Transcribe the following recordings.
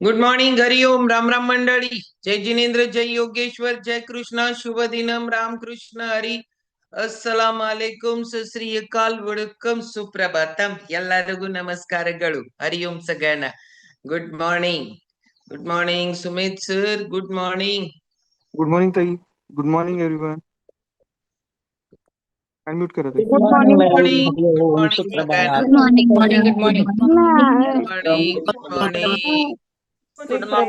Good morning, हरिओम, राम राम मंडळी. जय जिनेंद्र, जय योगेश्वर, जय कृष्ण, शुभ दिनम, रामकृष्ण हरी. अस्सलाम अलैकुम, सश्री अकाल, वडक्कम, सुप्रभातम. ಎಲ್ಲರಿಗೂ ನಮಸ್ಕಾರಗಳು. हरिओम सगळ्यांना. Good morning. Good morning Sumit sir. Good morning. Good morning ताई. Good morning everyone. अनम्यूट करा ताई. Good morning good madam. Morning. Good morning सगळ्यांना. Good morning good morning good morning. Good morning सुप्रभात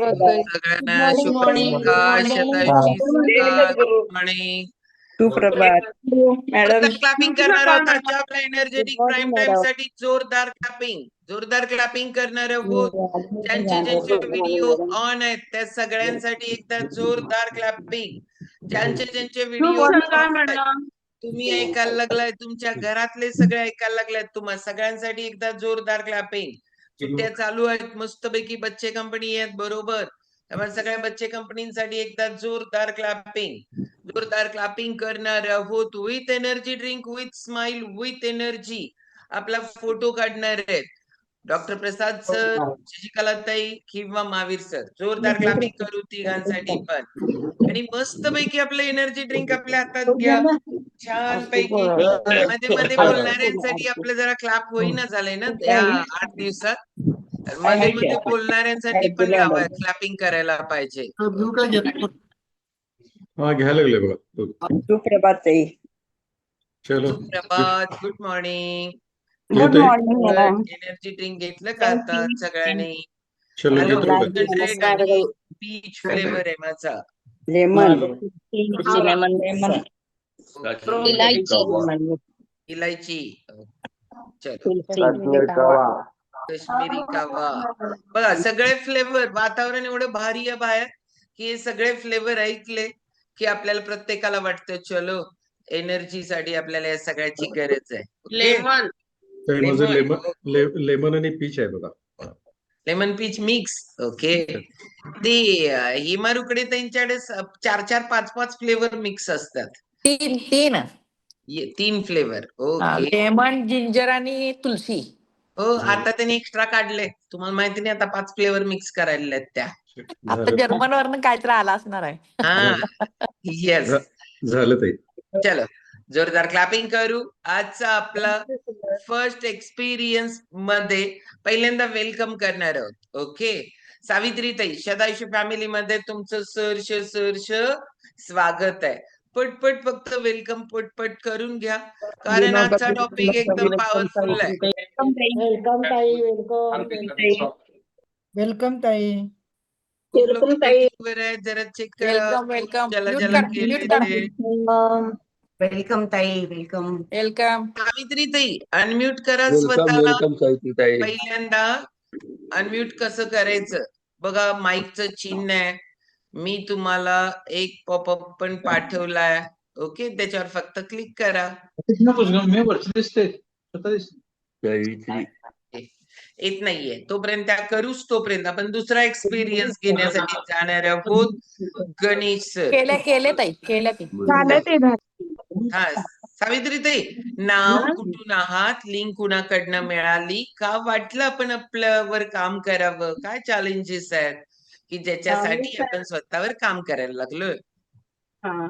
सगळ्यांना. शुभ सकाळ, सदाची सकाळ. Good morning. सुप्रभात मॅडम. क्लॅपिंग करणार आहोत आजच्या आपल्या एनर्जेटिक प्राईम टाइम साठी. जोरदार क्लॅपिंग, जोरदार क्लॅपिंग करणार आहोत. ज्यांचे ज्यांचे व्हिडिओ ऑन आहेत त्या सगळ्यांसाठी एकदा जोरदार क्लॅपिंग. ज्यांचे ज्यांचे व्हिडिओ तुम्ही ऐकायला लागलाय, तुमच्या घरातले सगळे ऐकायला लागलाय, तुम्हा सगळ्यांसाठी एकदा जोरदार क्लॅपिंग. सुट्ट्या चालू आहेत, मस्तपैकी बच्चे कंपनी आहेत, बरोबर. त्यामुळे सगळ्या बच्चे कंपनीसाठी एकदा जोरदार क्लॅपिंग. जोरदार क्लॅपिंग करणार आहोत. With energy drink, with smile, with energy आपला फोटो काढणार आहेत डॉक्टर प्रसाद सर, शशिकलाताई किंवा महावीर सर. जोरदार क्लॅपिंग करू तिघांसाठी पण. आणि मस्तपैकी आपलं एनर्जी ड्रिंक आपल्या हातात घ्या. छान पैकी. मध्ये मध्ये बोलणाऱ्यांसाठी आपलं जरा क्लॅप होईना झालंय ना या 8 दिवसात. तर मध्ये मध्ये बोलणाऱ्यांसाठी पण क्लॅपिंग करायला पाहिजे. हा घ्यायला लागले बघा. सुप्रभात ताई. चलो सुप्रभात. Good morning. Good morning madam. Energy drink घेतलं का आता सगळ्यांनी? चलो घेतो बघा. आणि पीच फ्लेवर आहे माझा. लेमन इलायची. चलो. काश्मीरी कावा. बघा सगळे फ्लेवर. वातावरण एवढं भारी आहे बाहेर की हे सगळे फ्लेवर ऐकले की आपल्याला प्रत्येकाला वाटतं चलो एनर्जीसाठी आपल्याला या सगळ्याची गरज आहे. लेमन. लेमन आणि पीच आहे बघा. Lemon peach mix. ओके. ते हिमारुकडे त्यांच्याकडे 4-4, 5-5 फ्लेवर मिक्स असतात. तीन 3 फ्लेवर. ओके. लेमन, जिंजर आणि तुलसी. हो, आता त्यांनी एक्स्ट्रा काढले. तुम्हाला माहिती नाही, आता 5 फ्लेवर मिक्स करायला आहेत त्या. आता जर्मन वरनं काहीतरी आला असणार आहे. हा. येस. झालं ताई. चलो जोरदार क्लॅपिंग करू. आजचा आपला फर्स्ट एक्सपिरियन्स मध्ये पहिल्यांदा वेलकम करणार आहोत. ओके. सावित्री ताई, सदाशिव फॅमिली मध्ये तुमचं सहर्ष स्वागत आहे. पटपट फक्त वेलकम पटपट करून घ्या, कारण आजचा टॉपिक एकदम पॉवरफुल आहे. वेलकम ताई. वेलकम ताई. वर आहे, जरा चेक करा. वेलकम. ज्याला म्यूट ज्याला कर, म्यूट केलंय कर. ते. वेलकम ताई. वेलकम. वेलकम. सावित्री ताई अनम्यूट करा स्वतःला. पहिल्यांदा अनम्यूट कसं करायचं बघा. माईकचं चिन्ह आहे. मी तुम्हाला एक पॉपअप पण पाठवलाय. ओके, त्याच्यावर फक्त क्लिक करा. येत नाहीये तोपर्यंत त्या करूच. तोपर्यंत आपण दुसरा एक्सपिरियन्स घेण्यासाठी जाणार आहोत. गणेश सर. केले ताई, केलं की. हा सावित्री ताई, नाव, कुठून आहात, लिंक कुणाकडनं मिळाली, का वाटलं आपण आपल्यावर काम करावं, काय चॅलेंजेस आहेत की ज्याच्यासाठी आपण स्वतःवर काम करायला लागलोय? हा,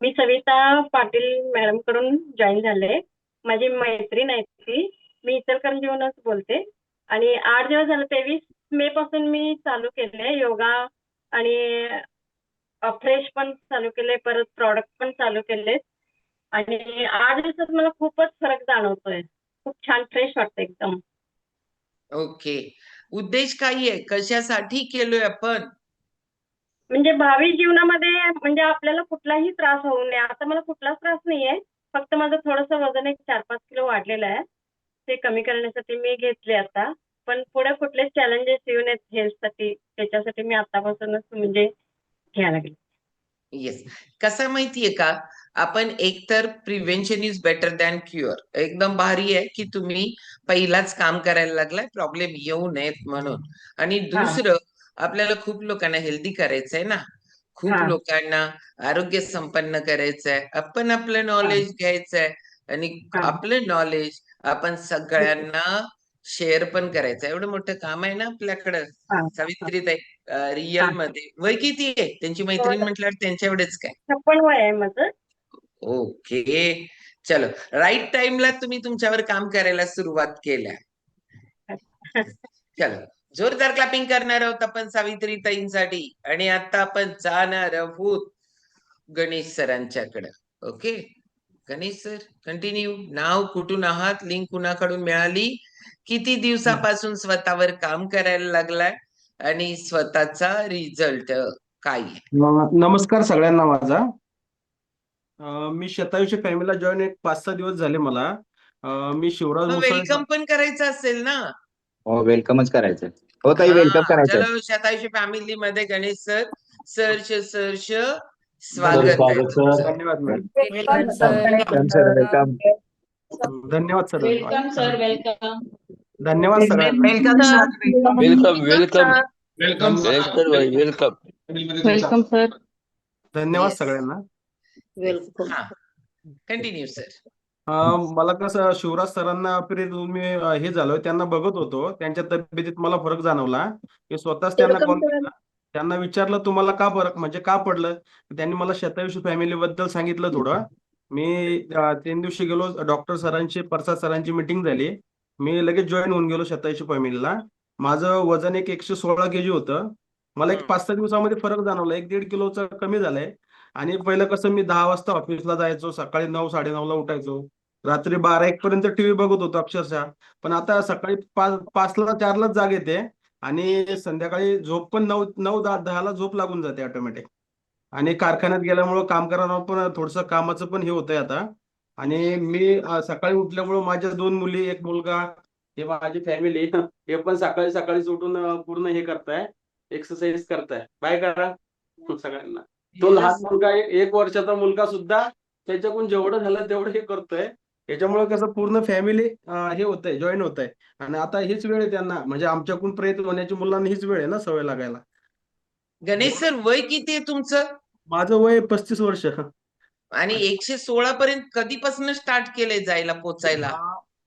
मी सविता पाटील मॅडम कडून जॉईन झाले. माझी मैत्रीण आहे ती. मी इचलकरंजीहूनच बोलते आणि 8 दिवस झाले. 23 मे पासून मी चालू केले योगा आणि फ्रेश पण चालू केले, परत प्रॉडक्ट पण चालू केले आणि 8 दिवसात मला खूपच फरक जाणवतोय. खूप छान फ्रेश वाटतं एकदम. ओके. उद्देश काय आहे, कशासाठी केलोय आपण? म्हणजे भावी जीवनामध्ये म्हणजे आपल्याला कुठलाही त्रास होऊ नये. आता मला कुठलाच त्रास नाहीये, फक्त माझं थोडंसं वजन एक 4-5 किलो वाढलेलं आहे. ते कमी करण्यासाठी मी घेतले आता. पण पुढे कुठले चॅलेंजेस येऊ नयेत हेल्थसाठी, त्याच्यासाठी मी आतापासूनच म्हणजे घ्यायला लागले. येस. कसं माहितीये का, आपण एकतर prevention is better than cure. एकदम भारी आहे की तुम्ही पहिलाच काम करायला लागलाय प्रॉब्लेम येऊ नयेत म्हणून. आणि दुसरं, आपल्याला खूप लोकांना हेल्दी करायचंय ना, खूप लोकांना आरोग्य संपन्न करायचंय. आपण आपलं नॉलेज घ्यायचंय आणि आपलं नॉलेज आपण सगळ्यांना शेअर पण करायचं. एवढं मोठं काम आहे ना आपल्याकडं. हा. सावित्रीताई रिअल मध्ये वय किती आहे त्यांची मैत्रीण म्हटल्यावर त्यांच्या एवढेच काय? 56 वय आहे माझं. ओके, चलो. राईट टाइमला तुम्ही तुमच्यावर काम करायला सुरुवात केल्या. चलो, जोरदार क्लॅपिंग करणार आहोत आपण सावित्रीताईंसाठी. आणि आता आपण जाणार आहोत गणेश सरांच्याकडे. Okay, Ganesh sir continue. नाव, कुठून आहात, लिंक कुणाकडून मिळाली, किती दिवसापासून स्वतःवर काम करायला लागलाय आणि स्वतःचा रिझल्ट काय आहे? नमस्कार सगळ्यांना माझा. मी शतायुषी फॅमिलीला जॉईन एक 5-6 दिवस झाले मला. मी शिवराज मुसळे. वेलकम पण करायचं असेल ना? हो, वेलकमच करायचं. हो ताई, वेलकम करायचं. चलो, शतायुषी फॅमिली मध्ये गणेश सर सहर्ष स्वागत आहे स्वागत, तुमचं. सर. धन्यवाद madam. Welcome sir. Welcome sir, welcome. धन्यवाद सर. Welcome sir, welcome. धन्यवाद सगळ्यांना. Welcome sir. Welcome, welcome. Welcome welcome. Welcome sir. धन्यवाद Yes. सगळ्यांना. वेलकम. हा, कंटिन्यू सर. मला कसं शिवराज सरांना प्रेरित होऊन मी हे झालोय. त्यांना बघत होतो, त्यांच्या तब्येतीत मला फरक जाणवला. मी स्वतःच त्यांना कॉल केला, त्यांना विचारलं तुम्हाला का फरक म्हणजे का पडलं. त्यांनी मला शतायुषी फॅमिली बद्दल सांगितलं थोडं. मी 3 दिवशी गेलो, डॉक्टर सरांची, प्रसाद सरांची मीटिंग झाली. मी लगेच जॉईन होऊन गेलो शतायुषी फॅमिलीला. माझं वजन 116 kg होतं. मला एक 5-6 दिवसामध्ये फरक जाणवला. 1-1.5 किलोचं कमी झालंय. आणि पहिलं कसं मी 10 वाजता ऑफिसला जायचो, सकाळी 9-9:30ला उठायचो, रात्री 12-1 पर्यंत टीव्ही बघत होतो अक्षरशः. पण आता सकाळी 5ला 4लाच जाग येते आणि संध्याकाळी झोप पण 9-10ला झोप लागून जाते ऑटोमॅटिक. आणि कारखान्यात गेल्यामुळं काम करायला पण थोडंसं कामाचं पण हे होतंय आता. आणि मी सकाळी उठल्यामुळं माझ्या 2 मुली, 1 मुलगा, हे माझी फॅमिली हे पण सकाळी सकाळीच उठून पूर्ण हे करताय, एक्सरसाइज करताय. बाय करा सगळ्यांना. तो लहान मुलगा, 1 वर्षाचा मुलगा सुद्धा त्याच्याकडून जेवढं झालं तेवढं हे करतोय. याच्यामुळे कसं पूर्ण फॅमिली हे होतंय, जॉईन होत आहे. आणि आता हीच वेळ आहे त्यांना, म्हणजे आमच्याकडून प्रेरित होण्याची मुलांना हीच वेळ आहे ना सवय लागायला. गणेश सर वय किती आहे तुमचं? माझं वय 35 वर्ष. आणि 116 पर्यंत कधीपासून स्टार्ट केलंय जायला, पोचायला?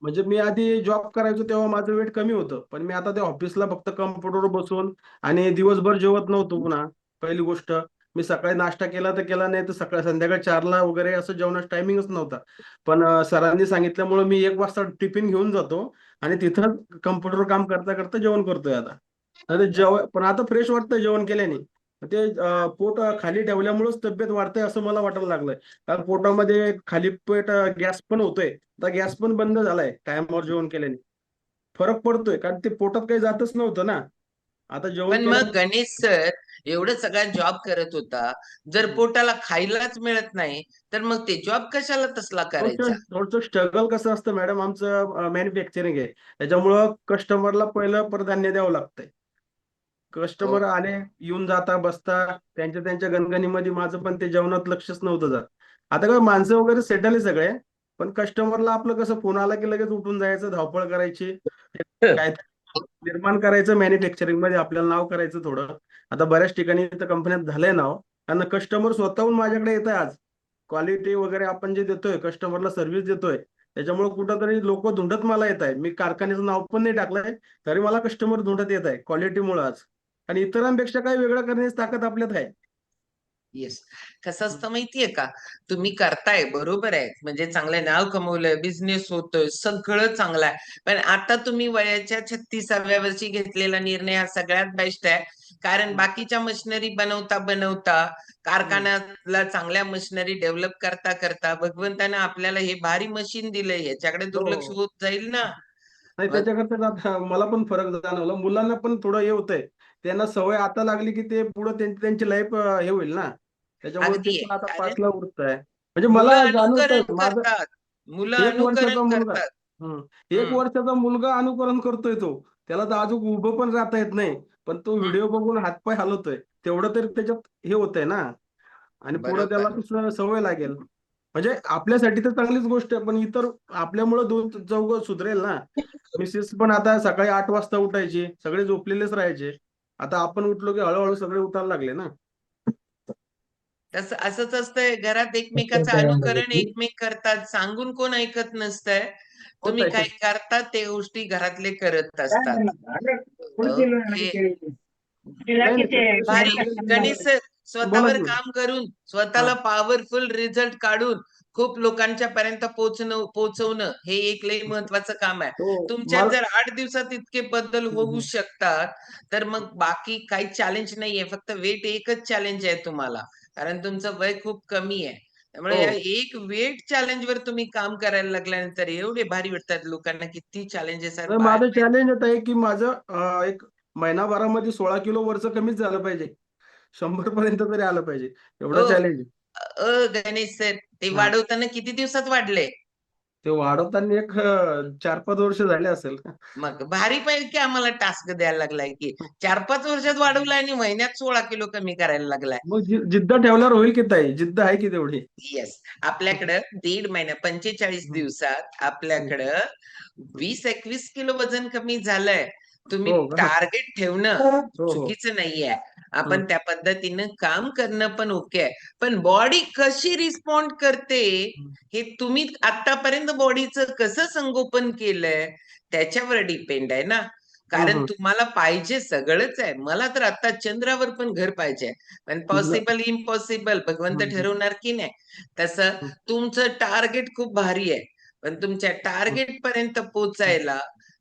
म्हणजे मी आधी जॉब करायचो तेव्हा माझं वेट कमी होतं. पण मी आता त्या ऑफिसला फक्त कम्प्युटरवर बसून आणि दिवसभर जेवत नव्हतो. पुन्हा पहिली गोष्ट, मी सकाळी नाश्ता केला तर केला, नाही तर सकाळी संध्याकाळी 4ला वगैरे असं जेवणाचा टायमिंगच नव्हता. पण सरांनी सांगितल्यामुळे मी 1 वाजता टिफिन घेऊन जातो आणि तिथं कम्प्युटर काम करता करता जेवण करतोय आता. पण आता फ्रेश वाटतं जेवण केल्याने. ते पोट खाली ठेवल्यामुळेच तब्येत वाढते असं मला वाटायला लागलंय. कारण पोटामध्ये खाली पेट गॅस पण होतोय. आता गॅस पण बंद झालाय टायमावर जेवण केल्याने. फरक पडतोय, कारण ते पोटात काही जातच नव्हतं ना. आता पण जेवण मग गणेश सर एवढं सगळा जॉब करत होता, जर पोटाला खायलाच मिळत नाही तर मग ते जॉब कशाला तसला करायचा? थोडंसं स्ट्रगल कसं असतं मॅडम, आमचं मॅन्युफॅक्चरिंग आहे. त्याच्यामुळं कस्टमरला पहिलं प्राधान्य द्यावं लागतंय. कस्टमर आले, येऊन जाता बसता, त्यांच्या गणगणीमध्ये माझं पण ते जेवणात लक्षच नव्हतं जात. आता काय माणसं वगैरे सेटल आहे सगळे, पण कस्टमरला आपलं कसं फोन आला की लगेच उठून जायचं, धावपळ करायची, काय निर्माण करायचं मॅन्युफॅक्चरिंग मध्ये, आपल्याला नाव करायचं थोडं. आता बऱ्याच ठिकाणी कंपन्यात झालंय नाव, कारण कस्टमर स्वतःहून माझ्याकडे येत आहे. आज क्वालिटी वगैरे आपण जे देतोय, कस्टमरला सर्व्हिस देतोय, त्याच्यामुळे कुठंतरी लोक धुंडत मला येत आहे. मी कारखान्याचं नाव पण नाही टाकलंय, तरी मला कस्टमर धुंडत येत आहे क्वालिटीमुळे आज. आणि इतरांपेक्षा काही वेगळं करण्याची ताकद आपल्यात आहे. येस, कसं असतं माहितीये का, तुम्ही करताय बरोबर आहे, म्हणजे चांगलं नाव कमवलंय, बिझनेस होतोय, सगळं चांगलं आहे. पण आता तुम्ही वयाच्या 36व्या वर्षी घेतलेला निर्णय हा सगळ्यात बेस्ट आहे. कारण बाकीच्या मशिनरी बनवता कारखान्याला चांगल्या मशिनरी डेव्हलप करता करता भगवंतानं आपल्याला हे भारी मशीन दिलंय, याच्याकडे दुर्लक्ष होत जाईल ना. नाही, त्याच्याकरता आता मला पण फरक जाणवला. मुलांना पण थोडं हे होतंय, त्यांना सवय आता लागली की ते पुढे त्यांची लाईफ हे होईल ना. त्याच्यामुळे अगदी ते आहे, पण आता कारण 5ला उठताय. म्हणजे मुलं मला अनुकरण जाणवतंय, माझं करतात, मुलं 1 वर्षाचा अनुकरण मुलगा करतात. 1 वर्षाचा मुलगा अनुकरण करतोय. त्याला तर अजून उभं पण राहता येत नाही, पण तो व्हिडिओ बघून हातपाय हलवतोय. तेवढं तरी त्याच्यात हे होतंय ना. आणि पुढे त्याला बरोबर. तसं सवय लागेल. म्हणजे आपल्यासाठी तर चांगलीच गोष्ट आहे, पण इतर आपल्यामुळे 2 चौघं सुधरेल ना. मिसेस पण आता सकाळी 8 वाजता उठायची, सगळे झोपलेलेच राहायचे. आता आपण उठलो की हळूहळू सगळे उठायला लागले ना. तसं असंच असतंय घरात एकमेकाचं अनुकरण एकमेक करतात, सांगून कोण ऐकत नसतंय. तुम्ही काय करतात ते गोष्टी घरातले करत असतात. ओके. तिला नाही, किती आहे? भारी. गणेश सर, बोला स्वतःवर की. काम करून स्वतःला पॉवरफुल रिझल्ट काढून खूप लोकांच्या पर्यंत पोहोचवणं हे एक लई महत्वाचं काम आहे. हो, तुमच्यात जर 8 दिवसात इतके बदल होऊ शकतात तर मग बाकी काही चॅलेंज नाहीये, फक्त वेट एकच चॅलेंज आहे तुम्हाला, कारण तुमचं वय खूप कमी आहे. त्यामुळे हो. या एक वेट चॅलेंज वर तुम्ही काम करायला लागल्यानंतर एवढे भारी वाटतात लोकांना, किती चॅलेंजेस आहेत तर माझं चॅलेंज होत आहे की माझं एक महिनाभरामध्ये 16 किलो वरचं कमीच झालं पाहिजे. 100 पर्यंत तरी आलं पाहिजे. एवढं ओ चॅलेंज आहे. गणेश सर, ते हा. वाढवताना किती दिवसात वाढले? ते वाढवताना एक 4-5 वर्ष झाले असेल. मग भारी पैकी आम्हाला टास्क द्यायला लागलाय की 4-5 वर्षात वाढवलाय आणि महिन्यात 16 किलो कमी करायला लागलाय. मग जिद्द ठेवल्यावर होईल की ताई, जिद्द आहे की तेवढी. येस, आपल्याकडं 1.5 महिना 45 दिवसात आपल्याकडं 20-21 किलो वजन कमी झालंय. तुम्ही हो का? टार्गेट ठेवणं हो हो. चुकीचं नाहीये. आपण त्या पद्धतीनं काम करणं पण ओके आहे. पण बॉडी कशी रिस्पॉन्ड करते हे तुम्ही आतापर्यंत बॉडीचं कसं संगोपन केलंय त्याच्यावर डिपेंड आहे ना. कारण तुम्हाला पाहिजे सगळंच आहे. मला तर आता चंद्रावर पण घर पाहिजे, पण पॉसिबल इम्पॉसिबल भगवंत ठरवणार की नाही. तसं तुमचं टार्गेट खूप भारी आहे, पण तुमच्या टार्गेट पर्यंत पोचायला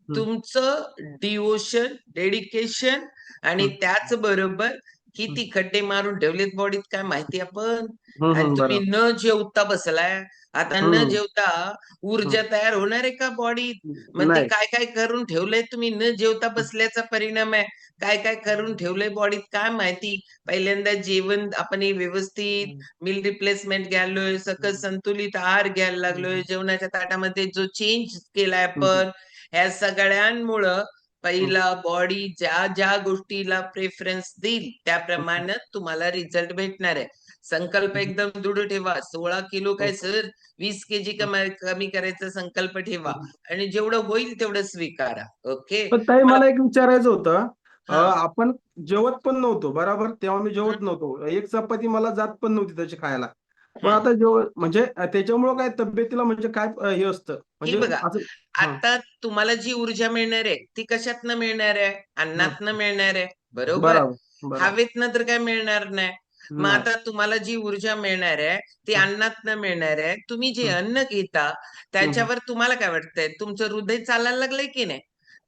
तुमचं डिवोशन, डेडिकेशन आणि त्याच बरोबर किती खड्डे मारून ठेवलेत बॉडीत काय माहिती आपण. आणि तुम्ही बरोबर. न जेवता बसलाय. आता न जेवता ऊर्जा तयार होणार आहे का बॉडीत? मग ते नाही. काय काय करून ठेवलंय तुम्ही न जेवता बसल्याचा परिणाम आहे. काय काय करून ठेवलंय बॉडीत काय माहिती. पहिल्यांदा जेवण आपण हे व्यवस्थित मील रिप्लेसमेंट घ्यायलोय, सकस संतुलित आहार घ्यायला लागलोय, जेवणाच्या ताटामध्ये जो चेंज केलाय आपण, ह्या सगळ्यांमुळं पहिला बॉडी ज्या ज्या गोष्टीला प्रेफरन्स देईल त्याप्रमाणे तुम्हाला रिझल्ट भेटणार आहे. संकल्प एकदम दृढ ठेवा. 16 किलो काय सर, 20 केजी कमी करायचा संकल्प ठेवा आणि जेवढं होईल तेवढं स्वीकारा. ओके. पण ताई मला एक विचारायचं होतं. हा. आपण जेवत पण नव्हतो बरोबर, तेव्हा मी जेवत नव्हतो. एक चपाती मला जात पण नव्हती त्याची खायला. पण आता म्हणजे त्याच्यामुळं काय तब्येतीला म्हणजे काय हे असतं ही म्हणजे बघा, असं. आता तुम्हाला जी ऊर्जा मिळणार आहे ती कशातनं मिळणार आहे? अन्नातनं मिळणार आहे, बरोबर? बरोबर बरोबर. हवेतनं तर काय मिळणार नाही. मग नाही. आता तुम्हाला जी ऊर्जा मिळणार आहे ती अन्नातनं मिळणार आहे. तुम्ही जे अन्न घेता त्याच्यावर तुम्हाला काय वाटतंय? तुमचं हृदय चालायला लागलंय की नाही?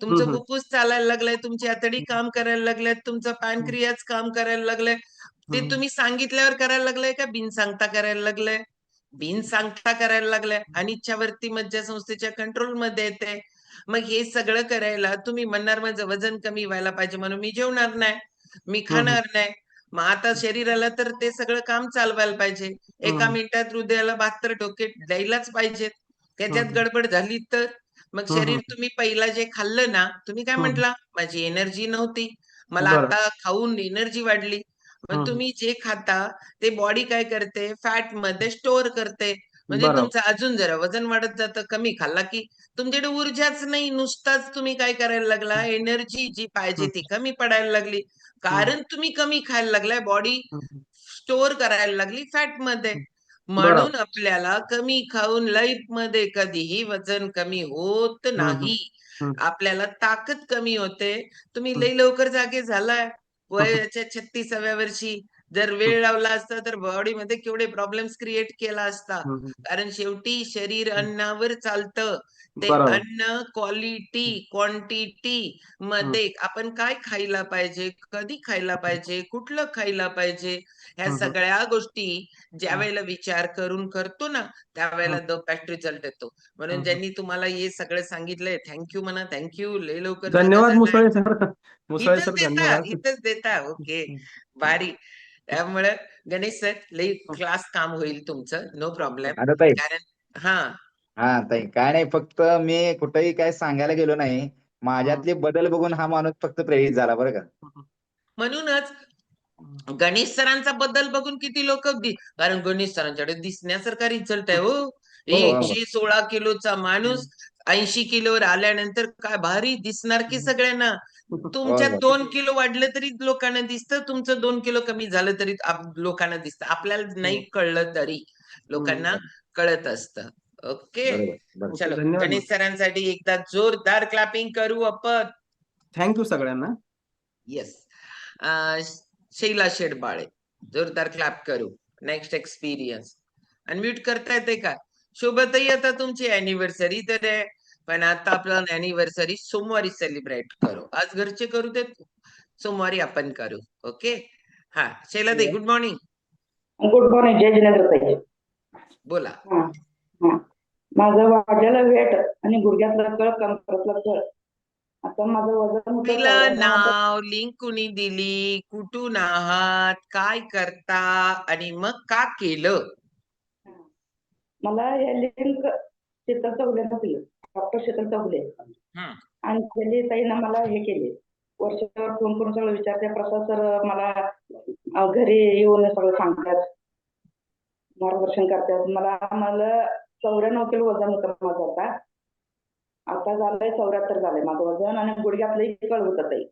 तुमचं फुफ्फुस चालायला लागलंय, तुमची आतडी काम करायला लागल्यात, तुमचं पॅनक्रियाज काम करायला लागलंय. ते तुम्ही सांगितल्यावर करायला लागलंय का बिन सांगता करायला लागलंय? बिन सांगता करायला लागलाय आणि इच्छावरती मज्जासंस्थेच्या कंट्रोलमध्ये येते. मग हे सगळं करायला तुम्ही म्हणणार माझं वजन कमी व्हायला पाहिजे म्हणून मी जेवणार नाही, मी खाणार नाही. मग आता शरीराला तर ते सगळं काम चालवायला पाहिजे. एका मिनिटात हृदयाला 72 ठोके द्यायलाच पाहिजेत. त्याच्यात गडबड झाली तर मग शरीर तुम्ही पहिला जे खाल्लं ना, तुम्ही काय म्हटला? माझी एनर्जी नव्हती, मला बरं. आता खाऊन एनर्जी वाढली. मग तुम्ही जे खाता ते बॉडी काय करते? फॅट मध्ये स्टोअर करते. म्हणजे बरोबर. तुमचं अजून जरा वजन वाढत जातं. कमी खाल्ला की तुमच्याकडे ऊर्जाच नाही, नुसताच तुम्ही काय करायला लागला? एनर्जी जी पाहिजे ती कमी पडायला लागली. कारण तुम्ही कमी खायला लागलाय, बॉडी स्टोअर करायला लागली फॅट मध्ये. बरोबर. म्हणून आपल्याला कमी खाऊन लाईफ मध्ये कधीही वजन कमी होत नाही. आपल्याला ताकद कमी होते. तुम्ही लई लवकर जागे झालाय. वयाच्या 36व्या वर्षी जर वेळ लावला असता तर बॉडीमध्ये केवढे प्रॉब्लेम्स क्रिएट केला असता. कारण शेवटी शरीर अन्नावर चालतं. ते बरोबर. अन्न क्वालिटी, क्वांटिटी मध्ये आपण काय खायला पाहिजे, कधी खायला पाहिजे, कुठलं खायला पाहिजे, ह्या सगळ्या गोष्टी ज्या वेळेला विचार करून करतो ना त्यावेळेला द बेस्ट रिझल्ट येतो. म्हणून ज्यांनी तुम्हाला हे सगळं सांगितलंय थँक्यू म्हणा. थँक्यू. लय लवकर जागा धन्यवाद झालाय. मुसळे सर. मुसळे इथंच सर देता, धन्यवाद. इथंच देता. ओके, भारी. त्यामुळं गणेश सर लई क्लास काम होईल तुमचं, नो प्रॉब्लेम. आता ताई. कारण हा हा ताई, काय नाही, फक्त मी कुठेही काय सांगायला गेलो नाही. माझ्यातले बदल बघून हा माणूस फक्त प्रेरित झाला बरं का. म्हणूनच गणेश सरांचा बद्दल बघून किती लोक कारण गणेश सरांच्याकडे दिसण्यासारखा रिझल्ट आहे हो. हो. 116 किलोचा माणूस 80 किलोवर आल्यानंतर काय भारी दिसणार की सगळ्यांना. तुमच्या होय. 2 किलो वाढलं तरी लोकांना दिसतं, तुमचं 2 किलो कमी झालं तरी लोकांना दिसतं. आपल्याला नाही कळलं तरी लोकांना कळत असतं. ओके, बरोबर बरोबर. चलो धन्यवाद. गणेश सरांसाठी एकदा जोरदार क्लॅपिंग करू आपण. थँक्यू सगळ्यांना. येस. शैला शेडबाळे, जोरदार क्लॅप करू. नेक्स्ट एक्सपिरियन्स अनम्यूट करता येते का? शोभतही आता तुमची अॅनिव्हर्सरी तर आहे, पण आता आपलं अॅनिव्हर्सरी सोमवारी सेलिब्रेट करू. आज घरचे करू ते सोमवारी आपण करू. ओके. हा शैला ताई, गुड मॉर्निंग. गुड मॉर्निंग, जय जिनेंद्र ताई. बोला. माझं वाढलेलं वेट आणि गुडघ्यातलं कळ, कमरेतलं कळ. आता माझं वजन होतं पहिलं 94. नाव, लिंक कुणी दिली, कुठून आहात, काय करता आणि मग का केलं? मला हे लिंक शीतल चौगुलेनं दिलं, डॉक्टर शीतल चौगुले. आणि त्यांनी ताईनं मला हे केले, वर्षावर फोन करून सगळं विचारते. प्रसाद सर मला घरी येऊन सगळं सांगतात, मार्गदर्शन करतात. मला 94 किलो वजन होतं माझं. आता झालंय 74 झालंय माझं वजन. आणि गुडघ्यातलंही कळ होतं ताई.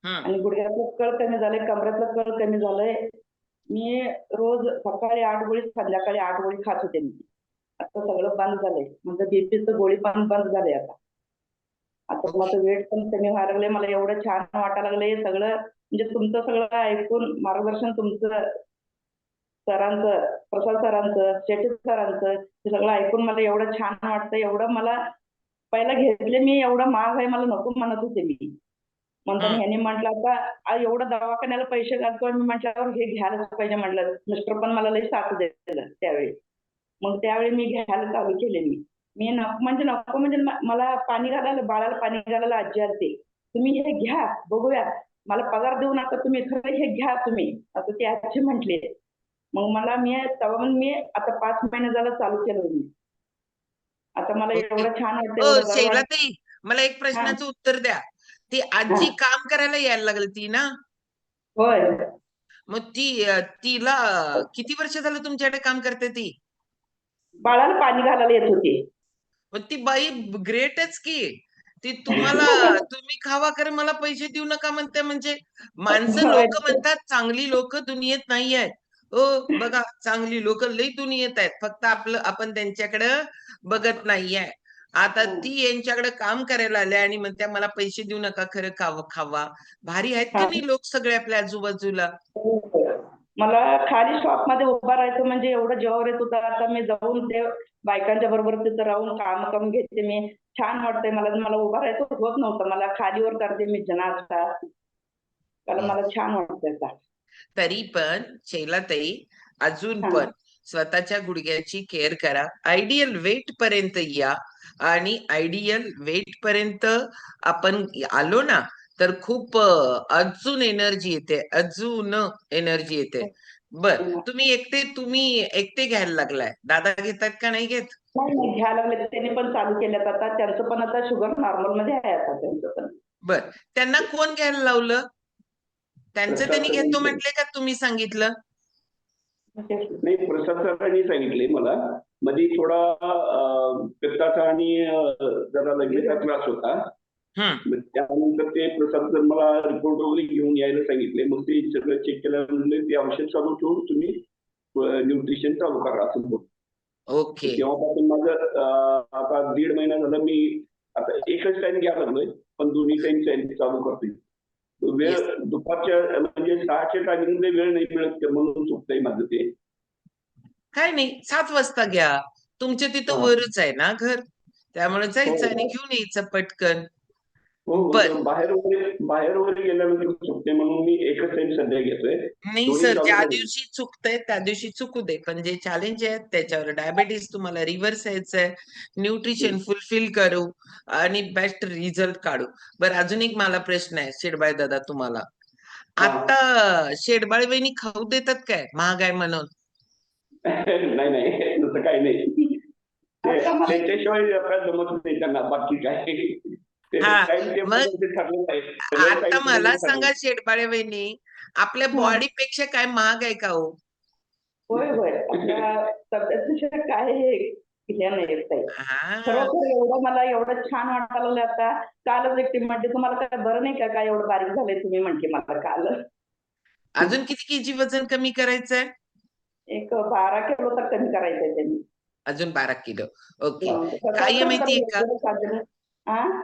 आणि गुडघ्यातलं कळ कमी झालंय, कमरेतलं कळ कमी झालंय. मी रोज सकाळी 8 गोळी, संध्याकाळी 8 गोळी खात होते मी. आता सगळं बंद झालंय. म्हणजे बीपीचं गोळी पण बंद झाले आता. आता माझं वेट पण कमी व्हायला लागले. मला एवढं छान वाटायला लागले सगळं. म्हणजे तुमचं सगळं ऐकून, मार्गदर्शन तुमचं, सरांचं, प्रसाद सरांचं, शेट्टी सरांचं, हे सगळं ऐकून मला एवढं छान वाटतं. एवढं मला पहिला घेतले मी, एवढं महाग आहे मला नको म्हणत होते मी. म्हणताना ह्यांनी म्हटलं आता एवढं दवाखान्याला पैसे घालतो मी, म्हटल्यावर हे घ्यायलाच पाहिजे म्हटलं. मिस्टर पण मला लई साथ दिलं त्यावेळी. मग त्यावेळी मी घ्यायला चालू केले. मी नको म्हणजे मला पाणी घालायला, बाळाला पाणी घालायला आजी आलते. तुम्ही हे घ्या, बघूया, मला पगार देऊ नका तुम्ही, खरं हे घ्या तुम्ही, असं ते आजी म्हटले. मग तेव्हा मी आता 5 महिने झालं चालू केलं मी. आता मला एवढं छान वाटतं. शैला ताई, मला एक प्रश्नाचं उत्तर द्या. ती आजी काम करायला यायला लागली ती ना? होय. मग तिला किती वर्ष झालं तुमच्याकडे काम करते ती? बाळाला पाणी घालायला येत होती. मग ती बाई ग्रेटच की. ती तुम्हाला, तुम्ही खावा खरं मला पैसे देऊ नका म्हणते. म्हणजे माणसं, लोक म्हणतात चांगली लोक दुनियेत नाही आहेत. हो बघा, चांगली लोक लई दुनियेत आहेत, फक्त आपण त्यांच्याकडं बघत नाहीये. आता ती यांच्याकडे काम करायला आल्या आणि म्हणत्या मला पैसे देऊ नका, खरं खावा. भारी आहेत का नाही लोक सगळे आपल्या आजूबाजूला? मला खाली शॉप मध्ये उभा राहायचं म्हणजे एवढं जीवावर येत होतं. आता मी जाऊन ते बायकांच्या बरोबर तिथं राहून काम करून घेते मी. छान वाटतंय मला उभा राहायचं होत नव्हतं. मला खालीवर करते मी जनाचा. त्याला मला छान वाटतंय. तरी पण शैलाताई, अजून पण स्वतःच्या गुडघ्याची केअर करा. आयडियल वेट पर्यंत या, आणि आयडियल वेट पर्यंत आपण आलो ना तर खूप अजून एनर्जी येते. बर, तुम्ही एकटे घ्यायला लागलाय, दादा घेतात का नाही घेत? नाही घ्यायला लागले, त्यांनी पण चालू केल्यात आता. त्यांचं पण आता शुगर नॉर्मल मध्ये आहे आता त्यांचं पण. बर, त्यांना कोण घ्यायला लावलं? त्यांचं त्यांनी घेतो म्हटले का तुम्ही सांगितलं? नाही, प्रसाद सरांनी सांगितले मला. मध्ये थोडा पित्ताचा आणि जरा लगेचा त्रास होता. त्यानंतर ते प्रसाद सर मला रिपोर्ट वगैरे घेऊन यायला सांगितले. मग ते सगळं चेक केल्यानंतर ते औषध चालू ठेवून तुम्ही न्यूट्रिशन चालू करा असं बोल. ओके. तेव्हापासून माझं आता 1.5 महिना झाला मी आता एकच टाइम घ्यायला लागलोय, पण दोन्ही टाइम चालू करतोय. वेळ दुपारच्या म्हणजे 6च्या टायमिंगमध्ये वेळ नाही मिळत म्हणून चुकतंय माझं ते. काय नाही, 7 वाजता घ्या. तुमच्या तिथं वरच आहे ना घर, त्यामुळे जायचं आणि घेऊन यायचं पटकन. बाहेर वगैरे गेल्यानंतर चुकते म्हणून मी एकच टाइम सध्या घेतोय. नाही सर, ज्या दिवशी चुकतंय त्या दिवशी चुकू दे, पण जे चॅलेंज आहे त्याच्यावर डायबिटीस तुम्हाला रिव्हर्स यायचंय, न्यूट्रिशन फुलफिल करू आणि बेस्ट रिझल्ट काढू. बरं, अजून एक मला प्रश्न आहे शेडबाळ दादा तुम्हाला. आता शेडबाळ वहिनी खाऊ देतात काय, महाग आहे म्हणून? नाही तसं काही नाही. त्याच्याशिवाय आपल्याला जमत नाही त्यांना, बाकी काय. आता मला सांगा शेडबाळे वहिनी, आपल्या बॉडी पेक्षा काय महाग आहे का हो? होय. आपल्या तब्येतीशिवाय काय पिल्या नाहीत ताई. हा खरोखर एवढं मला एवढं छान वाटायला लागलं आता. कालच एकटी म्हणते तुम्हाला काय बरं नाही का काय एवढं बारीक झालंय तुम्ही म्हणते मला काल. अजून किती केजी वजन कमी करायचंय? एक 12 किलो तर कमी करायचंय त्यांनी. अजून 12 किलो. ओके. कसं काय आहे असतं माहितीये का? तर साधारण- हा?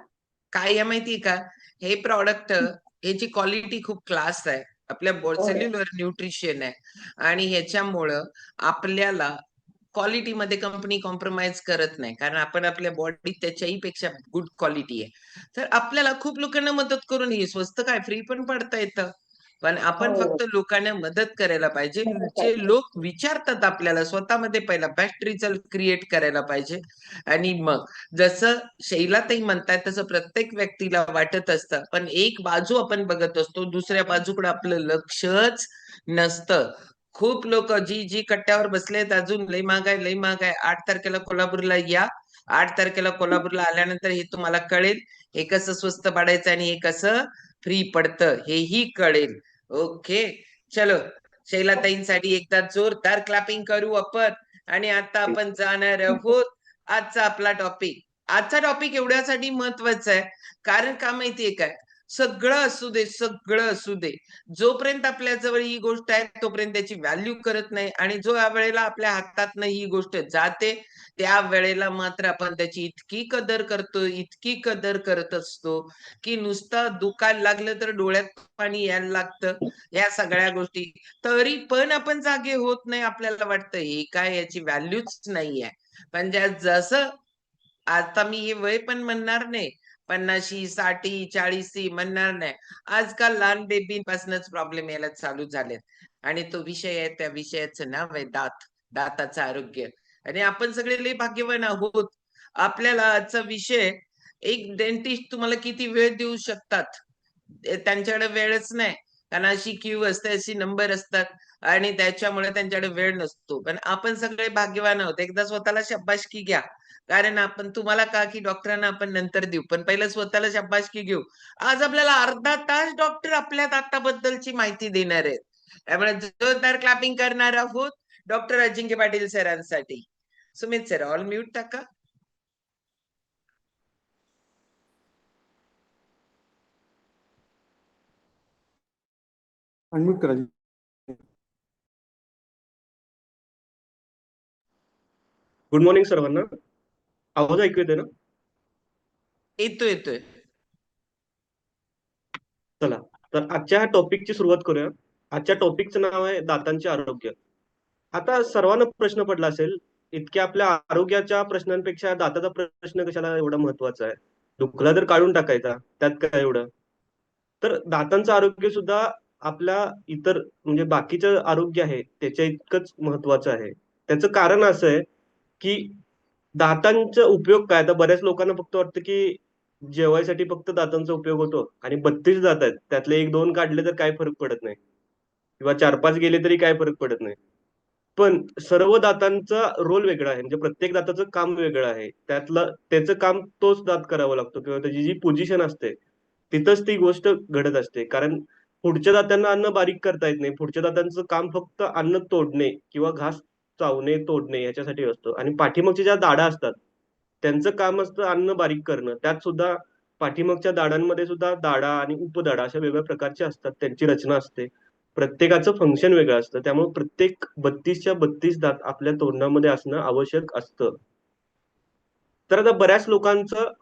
काय आहे माहितीये का? हे प्रॉडक्ट ह्याची क्वालिटी खूप क्लास आहे. आपल्या सेल्युलर न्यूट्रिशन आहे आणि ह्याच्यामुळं आपल्याला क्वालिटीमध्ये कंपनी कॉम्प्रोमाइज करत नाही, कारण आपण आपल्या बॉडीत त्याच्याही पेक्षा गुड क्वालिटी आहे. तर आपल्याला खूप लोकांना मदत करून ही स्वस्त काय फ्री पण पडता येतं. पण आपण हो. फक्त लोकांना मदत करायला पाहिजे. जे लोक विचारतात आपल्याला स्वतःमध्ये पहिला बेस्ट रिझल्ट क्रिएट करायला पाहिजे. आणि मग जसं शैलाताई म्हणताय तसं प्रत्येक व्यक्तीला वाटत असतं, पण एक बाजू आपण बघत असतो, दुसऱ्या बाजूकडे आपलं लक्षच नसतं. खूप लोक जी कट्ट्यावर बसलेत अजून लई महाग आहे, लई महाग आहे. 8 तारखेला कोल्हापूरला या. 8 तारखेला कोल्हापूरला आल्यानंतर हे तुम्हाला कळेल, हे कसं स्वस्त पाडायचं आणि हे कसं फ्री पडतं हेही कळेल. ओके, चलो शैलाताईंसाठी एकदा जोरदार क्लॅपिंग करू आपण. आणि आता आपण जाणार आहोत आजचा आपला टॉपिक. आजचा टॉपिक एवढ्यासाठी महत्वाचा आहे कारण का माहितीये काय, सगळं असू दे, सगळं असू दे, जोपर्यंत आपल्या जवळ ही गोष्ट आहे तोपर्यंत त्याची व्हॅल्यू करत नाही, आणि जो या वेळेला आपल्या हातात ही गोष्ट जाते त्या वेळेला मात्र आपण त्याची इतकी कदर करतो, इतकी कदर करत असतो की नुसतं दुखायला लागलं तर डोळ्यात पाणी यायला लागतं. या सगळ्या गोष्टी तरी पण आपण जागे होत नाही. आपल्याला वाटतं हे काय, याची व्हॅल्यूच नाहीये. पण जसं आता मी हे वय पण म्हणणार नाही, 50, 60, 40 म्हणणार नाही. आजकाल लहान बेबींपासूनच प्रॉब्लेम यायला चालू झालेत. आणि तो विषय आहे, त्या विषयाचं नाव आहे दाताचं आरोग्य. आणि आपण सगळे लय भाग्यवान आहोत. आपल्याला आजचा विषय, एक डेंटिस्ट तुम्हाला किती वेळ देऊ शकतात, त्यांच्याकडे वेळच नाही. कारण अशी क्यू असते, अशी नंबर असतात आणि त्याच्यामुळे त्यांच्याकडे वेळ नसतो. पण आपण सगळे भाग्यवान आहोत. एकदा स्वतःला शाबासकी घ्या. कारण आपण तुम्हाला का की डॉक्टरांना आपण नंतर देऊ, पण पहिलं स्वतःला शाबासकी घेऊ. आज आपल्याला अर्धा तास डॉक्टर आपल्या दाताबद्दलची माहिती देणार आहेत. त्यामुळे जोरदार क्लॅपिंग करणार आहोत डॉक्टर अजिंक्य पाटील सरांसाठी. सुमित सर, ऑल म्यूट टाका. अनम्यूट करा. गुड मॉर्निंग सर्वांना. आवाज ऐकू येते ना? येतोय येतोय. चला, तर आजच्या ह्या टॉपिकची सुरुवात करूया. आजच्या टॉपिकचं नाव आहे दातांचे आरोग्य. आता सर्वांना प्रश्न पडला असेल, इतक्या आपल्या आरोग्याच्या प्रश्नांपेक्षा दाताचा प्रश्न कशाला एवढा महत्वाचा आहे? दुखला तर काढून टाकायचा, त्यात काय एवढं? तर दातांचं आरोग्य सुद्धा आपल्या इतर म्हणजे बाकीचं आरोग्य आहे त्याच्या इतकंच महत्वाचं आहे. त्याचं कारण असं आहे की दातांचा उपयोग काय, तर बऱ्याच लोकांना फक्त वाटतं की जेवायसाठी फक्त दातांचा उपयोग होतो आणि 32 दात आहेत, त्यातले 1-2 काढले तर काय फरक पडत नाही, किंवा 4-5 गेले तरी काय फरक पडत नाही. पण सर्व दातांचा रोल वेगळा आहे, म्हणजे प्रत्येक दाताचं काम वेगळं आहे. त्याचं काम तोच दात करावा लागतो, किंवा त्याची जी पोझिशन असते तिथंच ती गोष्ट घडत असते. कारण पुढच्या दातांना अन्न बारीक करता येत नाही. पुढच्या दातांचं काम फक्त अन्न तोडणे किंवा घास चावणे, तोडणे याच्यासाठी असतं. आणि पाठीमागच्या ज्या दाढा असतात त्यांचं काम असतं अन्न बारीक करणं. त्यात सुद्धा पाठीमागच्या दाढांमध्ये सुद्धा दाढा आणि उपदाढा अशा वेगवेगळ्या प्रकारचे असतात, त्यांची रचना असते. प्रत्येकाचं फंक्शन वेगळं असतं. त्यामुळे प्रत्येक 32च्या 32 दात आपल्या तोंडामध्ये असणं आवश्यक असतं. तर आता बऱ्याच लोकांचं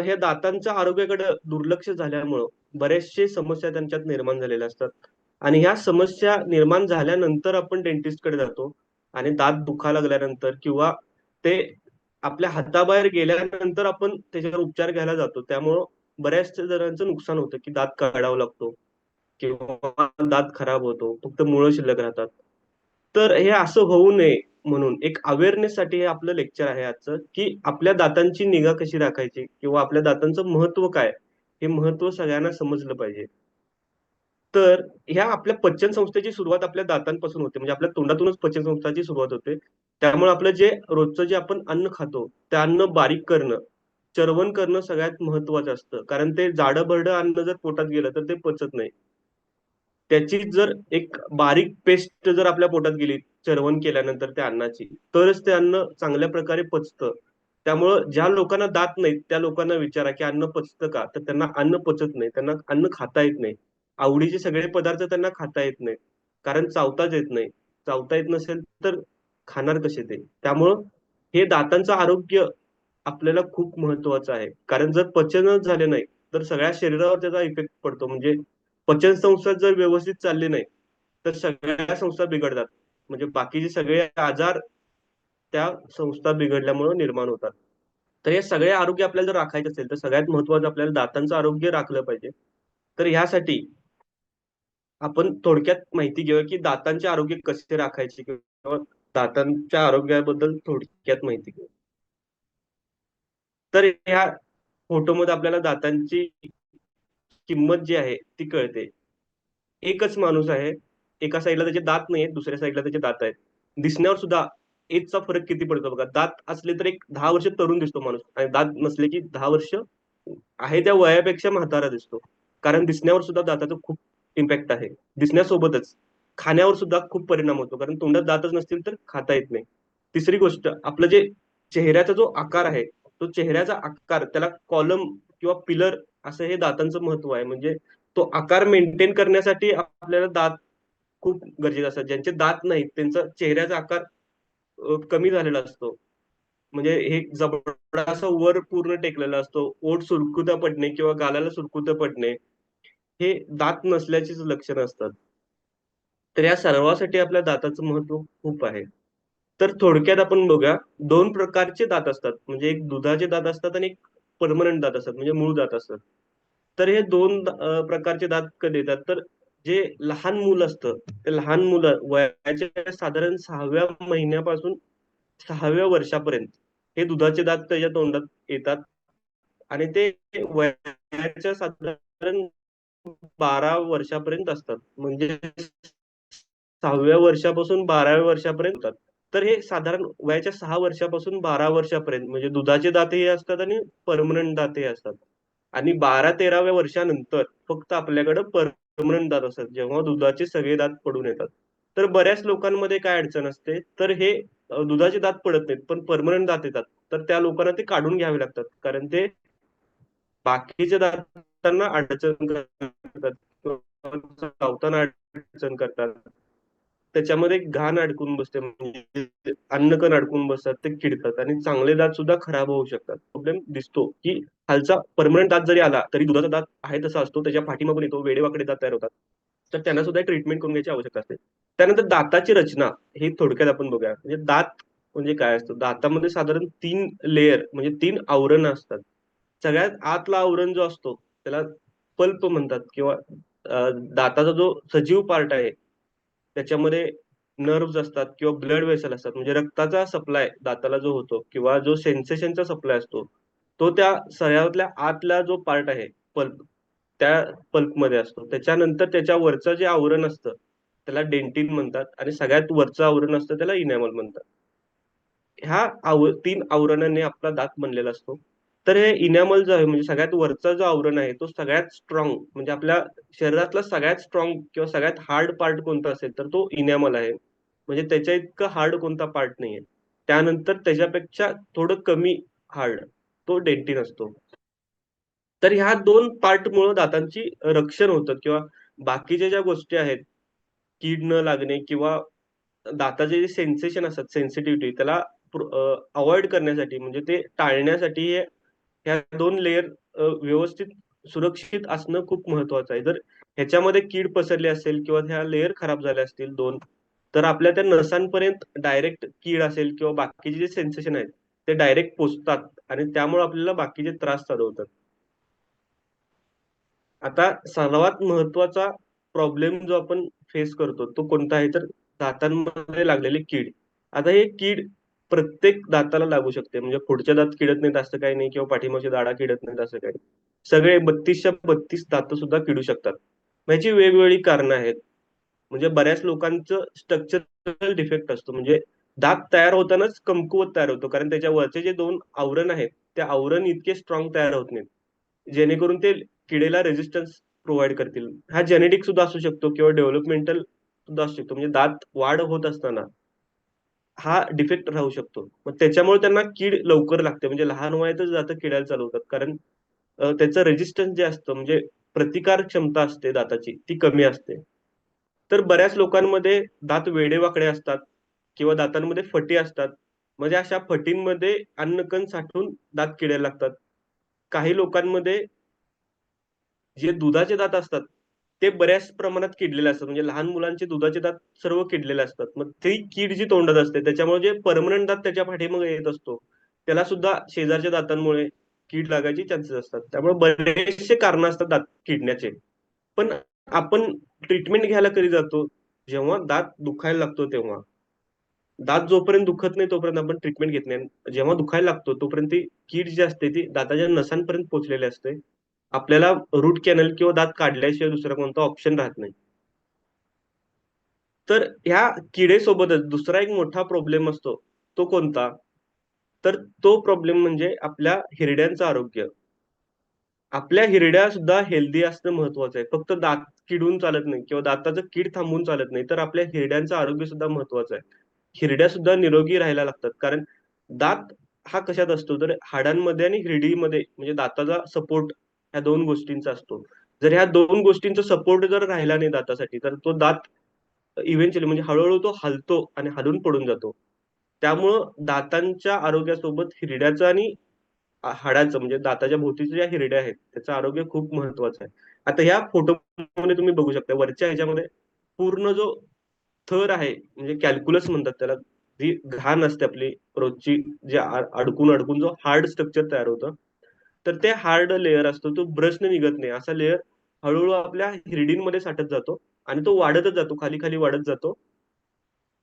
ह्या दातांच्या आरोग्याकडे दुर्लक्ष झाल्यामुळं बऱ्याचशा समस्या त्यांच्यात निर्माण झालेल्या असतात. आणि ह्या समस्या निर्माण झाल्यानंतर आपण डेंटिस्टकडे जातो, आणि दात दुखा लागल्यानंतर किंवा ते आपल्या हाताबाहेर गेल्यानंतर आपण त्याच्यावर उपचार घ्यायला जातो. त्यामुळं बऱ्याच जणांचं नुकसान होतं की दात काढावा लागतो किंवा दात खराब होतो, फक्त मुळं शिल्लक राहतात. तर हे असं होऊ नये म्हणून एक अवेअरनेस साठी हे आपलं लेक्चर आहे आजचं, की आपल्या दातांची निगा कशी राखायची किंवा आपल्या दातांचं महत्व काय, हे महत्व सगळ्यांना समजलं पाहिजे. तर ह्या आपल्या पचन संस्थेची सुरुवात आपल्या दातांपासून होते, म्हणजे आपल्या तोंडातूनच पचन संस्थेची सुरुवात होते. त्यामुळे आपलं जे रोजचं जे आपण अन्न खातो ते अन्न बारीक करणं, चर्वण करणं सगळ्यात महत्वाचं असतं. कारण ते जाडं भरडं अन्न जर पोटात गेलं तर ते पचत नाही. त्याची जर एक बारीक पेस्ट जर आपल्या पोटात गेली चरवण केल्यानंतर त्या अन्नाची, तरच ते अन्न चांगल्या प्रकारे पचतं. त्यामुळं ज्या लोकांना दात नाहीत त्या लोकांना विचारा की अन्न पचतं का, तर त्यांना अन्न पचत नाही, त्यांना अन्न खाता येत नाही. आवडीचे सगळे पदार्थ त्यांना खाता येत नाही, कारण चावताच येत नाही. चावता येत नसेल तर खाणार कसे ते? त्यामुळं हे दातांचं आरोग्य आपल्याला खूप महत्वाचं आहे. कारण जर पचनच झाले नाही तर सगळ्या शरीरावर त्याचा इफेक्ट पडतो. म्हणजे पचन संस्था जर व्यवस्थित चालली नाही तर सगळ्या संस्था बिघडतात. म्हणजे बाकीचे सगळे आजार त्या संस्था बिघडल्यामुळे निर्माण होतात. तर हे सगळे आरोग्य आपल्याला जर राखायचे असेल तर सगळ्यात महत्वाचं आपल्याला दातांचं आरोग्य राखलं पाहिजे. तर ह्यासाठी आपण थोडक्यात माहिती घेऊया की दातांचे आरोग्य कसे राखायचे किंवा दातांच्या आरोग्याबद्दल थोडक्यात माहिती घेऊ. तर ह्या फोटोमध्ये आपल्याला दातांची किंमत जी आहे ती कळते. एकच माणूस आहे, एका साईडला त्याचे दात नाही आहेत, दुसऱ्या साईडला त्याचे दात आहेत. दिसण्यावर सुद्धा एजचा फरक किती पडतो बघा. दात असले तर एक 10 वर्ष तरुण दिसतो माणूस आणि दात नसले की 10 वर्ष आहे त्या वयापेक्षा म्हातारा दिसतो. कारण दिसण्यावर सुद्धा दाताचा खूप इम्पॅक्ट आहे. दिसण्यासोबतच खाण्यावर सुद्धा खूप परिणाम होतो, कारण तोंडात दातच नसतील तर खाता येत नाही. तिसरी गोष्ट, आपलं जे चेहऱ्याचा जो आकार आहे, तो चेहऱ्याचा आकार त्याला कॉलम किंवा पिलर असं हे दातांचं महत्व आहे. म्हणजे तो आकार मेंटेन करण्यासाठी आपल्याला दात खूप गरजेचे असतात. ज्यांचे दात नाहीत त्यांचा चेहऱ्याचा आकार कमी झालेला असतो. म्हणजे हे जबडा असा वर पूर्ण टेकलेला असतो. ओठ सुरकुत्या पडणे किंवा गालाला सुरकुत्या पडणे हे दात नसल्याचीच लक्षणं असतात. तर या सर्वासाठी आपल्या दाताचं महत्व खूप आहे. तर थोडक्यात आपण बघूया, 2 प्रकारचे दात असतात. म्हणजे एक दुधाचे दात असतात आणि एक पर्मनंट दात असतात, म्हणजे मूळ दात असतात. तर हे 2 प्रकारचे दात कधी येतात, तर जे लहान मूल असतं, ते लहान मुलं वयाच्या साधारण 6व्या महिन्यापासून 6व्या वर्षापर्यंत हे दुधाचे दात त्याच्या तोंडात येतात आणि ते वयाच्या साधारण 12 वर्षापर्यंत असतात. म्हणजे 6व्या वर्षापासून 12व्या वर्षापर्यंत होतात. तर हे साधारण वयाच्या 6 वर्षापासून 12 वर्षापर्यंत म्हणजे दुधाचे दात हे असतात आणि पर्मनंट दात हे असतात. आणि 12-13व्या वर्षानंतर फक्त आपल्याकडे पर्मनंट दात असतात, जेव्हा दुधाचे सगळे दात पडून येतात. तर बऱ्याच लोकांमध्ये काय अडचण असते, तर हे दुधाचे दात पडत नाहीत पण पर्मनंट दात येतात. तर त्या लोकांना ते काढून घ्यावे लागतात, कारण ते बाकीच्या दातांना अडचण करतात किंवा चावताना अडचण करतात. त्याच्यामध्ये घाण अडकून बसते, म्हणजे अन्नकण अडकून बसतात, ते किडतात आणि चांगले दात सुद्धा खराब होऊ शकतात. प्रॉब्लेम दिसतो की खालचा पर्मनंट दात जरी आला तरी दुधाचा दात आहे तसा असतो, त्याच्या पाठीमागून येतो, वेडेवाकडे दात तयार होतात. तर त्यांना सुद्धा ट्रीटमेंट करून घ्यायची आवश्यकता असते. त्यानंतर दाताची रचना हे थोडक्यात आपण बघूया. म्हणजे दात म्हणजे काय असतं, दातामध्ये साधारण 3 लेयर म्हणजे 3 आवरण असतात. सगळ्यात आतला आवरण जो असतो त्याला पल्प म्हणतात किंवा दाताचा जो सजीव पार्ट आहे त्याच्यामध्ये नर्व्स असतात किंवा ब्लड वेसल असतात. म्हणजे रक्ताचा सप्लाय दाताला जो होतो किंवा जो सेन्सेशनचा सप्लाय असतो, तो त्या सगळ्यातल्या आतला जो पार्ट आहे पल्प, त्या पल्पमध्ये असतो. त्याच्यानंतर त्याच्या वरचं जे आवरण असतं त्याला डेंटिन म्हणतात आणि सगळ्यात वरचं आवरण असतं त्याला इनॅमल म्हणतात. ह्या 3 आवरणाने आपला दात बनलेला असतो. तर हे इनॅमल जो आहे म्हणजे सगळ्यात वरचा जो आवरण आहे तो सगळ्यात स्ट्रॉंग, म्हणजे आपल्या शरीरातला सगळ्यात स्ट्रॉंग किंवा सगळ्यात हार्ड पार्ट कोणता असेल तर तो इनॅमल आहे. म्हणजे त्याच्या इतकं हार्ड कोणता पार्ट नाहीये. त्यानंतर त्याच्यापेक्षा थोडं कमी हार्ड तो डेंटिन असतो. तर ह्या 2 पार्टमुळं दातांची रक्षण होतं किंवा बाकीच्या ज्या गोष्टी आहेत, कीड न लागणे किंवा दाताचे जे सेन्सेशन असतात, सेन्सिटिव्हिटी त्याला अव्हॉइड करण्यासाठी म्हणजे ते टाळण्यासाठी ह्या 2 लेयर व्यवस्थित सुरक्षित असणं खूप महत्वाचं आहे. जर ह्याच्यामध्ये कीड पसरली असेल किंवा ह्या लेयर खराब झाल्या असतील 2, तर आपल्या त्या नसांपर्यंत डायरेक्ट कीड असेल किंवा बाकीचे जे सेन्सेशन आहेत, ते डायरेक्ट पोहोचतात आणि त्यामुळे आपल्याला बाकीचे त्रास चालू होतात. आता सर्वात महत्वाचा प्रॉब्लेम जो आपण फेस करतो तो कोणता आहे, तर दातांमध्ये लागलेली कीड. आता हे कीड प्रत्येक दाताला लागू शकते. म्हणजे पुढच्या दात किडत नाहीत असं काही नाही किंवा पाठीमागची दाढा किडत नाहीत असं काही नाही. सगळे 32च्या 32 दात सुद्धा किडू शकतात. याची वेगवेगळी कारणं आहेत. म्हणजे बऱ्याच लोकांचं स्ट्रक्चरल डिफेक्ट असतो. म्हणजे दात तयार होतानाच कमकुवत तयार होतो, कारण त्याच्या वरचे जे 2 आवरण आहेत, ते आवरण इतके स्ट्रॉंग तयार होत नाहीत. जेणेकरून ते किडेला रेझिस्टन्स प्रोव्हाइड करतील. हा जेनेटिक सुद्धा असू शकतो किंवा डेव्हलपमेंटल सुद्धा असू शकतो. म्हणजे दात वाढ होत असताना हा डिफेक्ट राहू शकतो. मग त्याच्यामुळे त्यांना कीड लवकर लागते. म्हणजे लहान वयातच दात किडायला चालू होतात. कारण त्याचं रेजिस्टन्स जे असतं म्हणजे प्रतिकार क्षमता असते दाताची ती कमी असते. तर बऱ्याच लोकांमध्ये दात वेडेवाकडे असतात किंवा दातांमध्ये फटी असतात. म्हणजे अशा फटींमध्ये अन्नकण साठून दात किडायला लागतात. काही लोकांमध्ये जे दुधाचे दात असतात ते बऱ्याच प्रमाणात किडलेले असतात. म्हणजे लहान मुलांचे दुधाचे दात सर्व किडलेले असतात. मग ती कीड जी तोंडात असते त्याच्यामुळे जे परमनंट दात त्याच्या पाठीमागे येत असतो त्याला सुद्धा शेजारच्या दातांमुळे कीड लागायची चान्सेस असतात. त्यामुळे बरेचसे कारण असतात दात किडण्याचे. पण आपण ट्रीटमेंट घ्यायला कधी जातो? जेव्हा दात दुखायला लागतो तेव्हा. दात जोपर्यंत दुखत नाही तोपर्यंत आपण ट्रीटमेंट घेत नाही. जेव्हा दुखायला लागतो तोपर्यंत ती कीड जी असते ती दाताच्या नसांपर्यंत पोहोचलेली असते. आपल्याला रूट कॅनल किंवा दात काढल्याशिवाय दुसरा कोणता ऑप्शन राहत नाही. तर ह्या किडेसोबतच दुसरा एक मोठा प्रॉब्लेम असतो. तो कोणता? तर तो प्रॉब्लेम म्हणजे आपल्या हिरड्यांचं आरोग्य. आपल्या हिरड्या सुद्धा हेल्दी असणं महत्वाचं आहे. फक्त दात किडून चालत नाही किंवा दाताचं कीड थांबून चालत नाही. तर आपल्या हिरड्यांचं आरोग्य सुद्धा महत्वाचं आहे. हिरड्या सुद्धा निरोगी राहायला लागतात. कारण दात हा कशात असतो? तर हाडांमध्ये आणि हिरडीमध्ये म्हणजे दाताचा सपोर्ट ह्या 2 गोष्टींचा असतो. जर ह्या 2 गोष्टींचा सपोर्ट जर राहिला नाही दातासाठी तर तो दात इव्हेंच्युअली म्हणजे हळू तो हलतो आणि हलून पडून जातो. त्यामुळं दातांच्या आरोग्यासोबत हिरड्याचं आणि हाडाचं म्हणजे दाताच्या भोवतीच्या ज्या हिरड्या आहेत त्याचं आरोग्य खूप महत्वाचं आहे. आता ह्या फोटोमध्ये तुम्ही बघू शकता वरच्या ह्याच्यामध्ये पूर्ण जो थर आहे म्हणजे कॅल्क्युलस म्हणतात त्याला. जी घाण असते आपली रोजची जे अडकून अडकून जो हार्ड स्ट्रक्चर तयार होतं. तर ते हार्ड लेयर असतो तो ब्रशने निघत नाही. असा लेयर हळूहळू आपल्या हिरडींमध्ये साठत जातो आणि तो वाढतच जातो. खाली खाली वाढत जातो.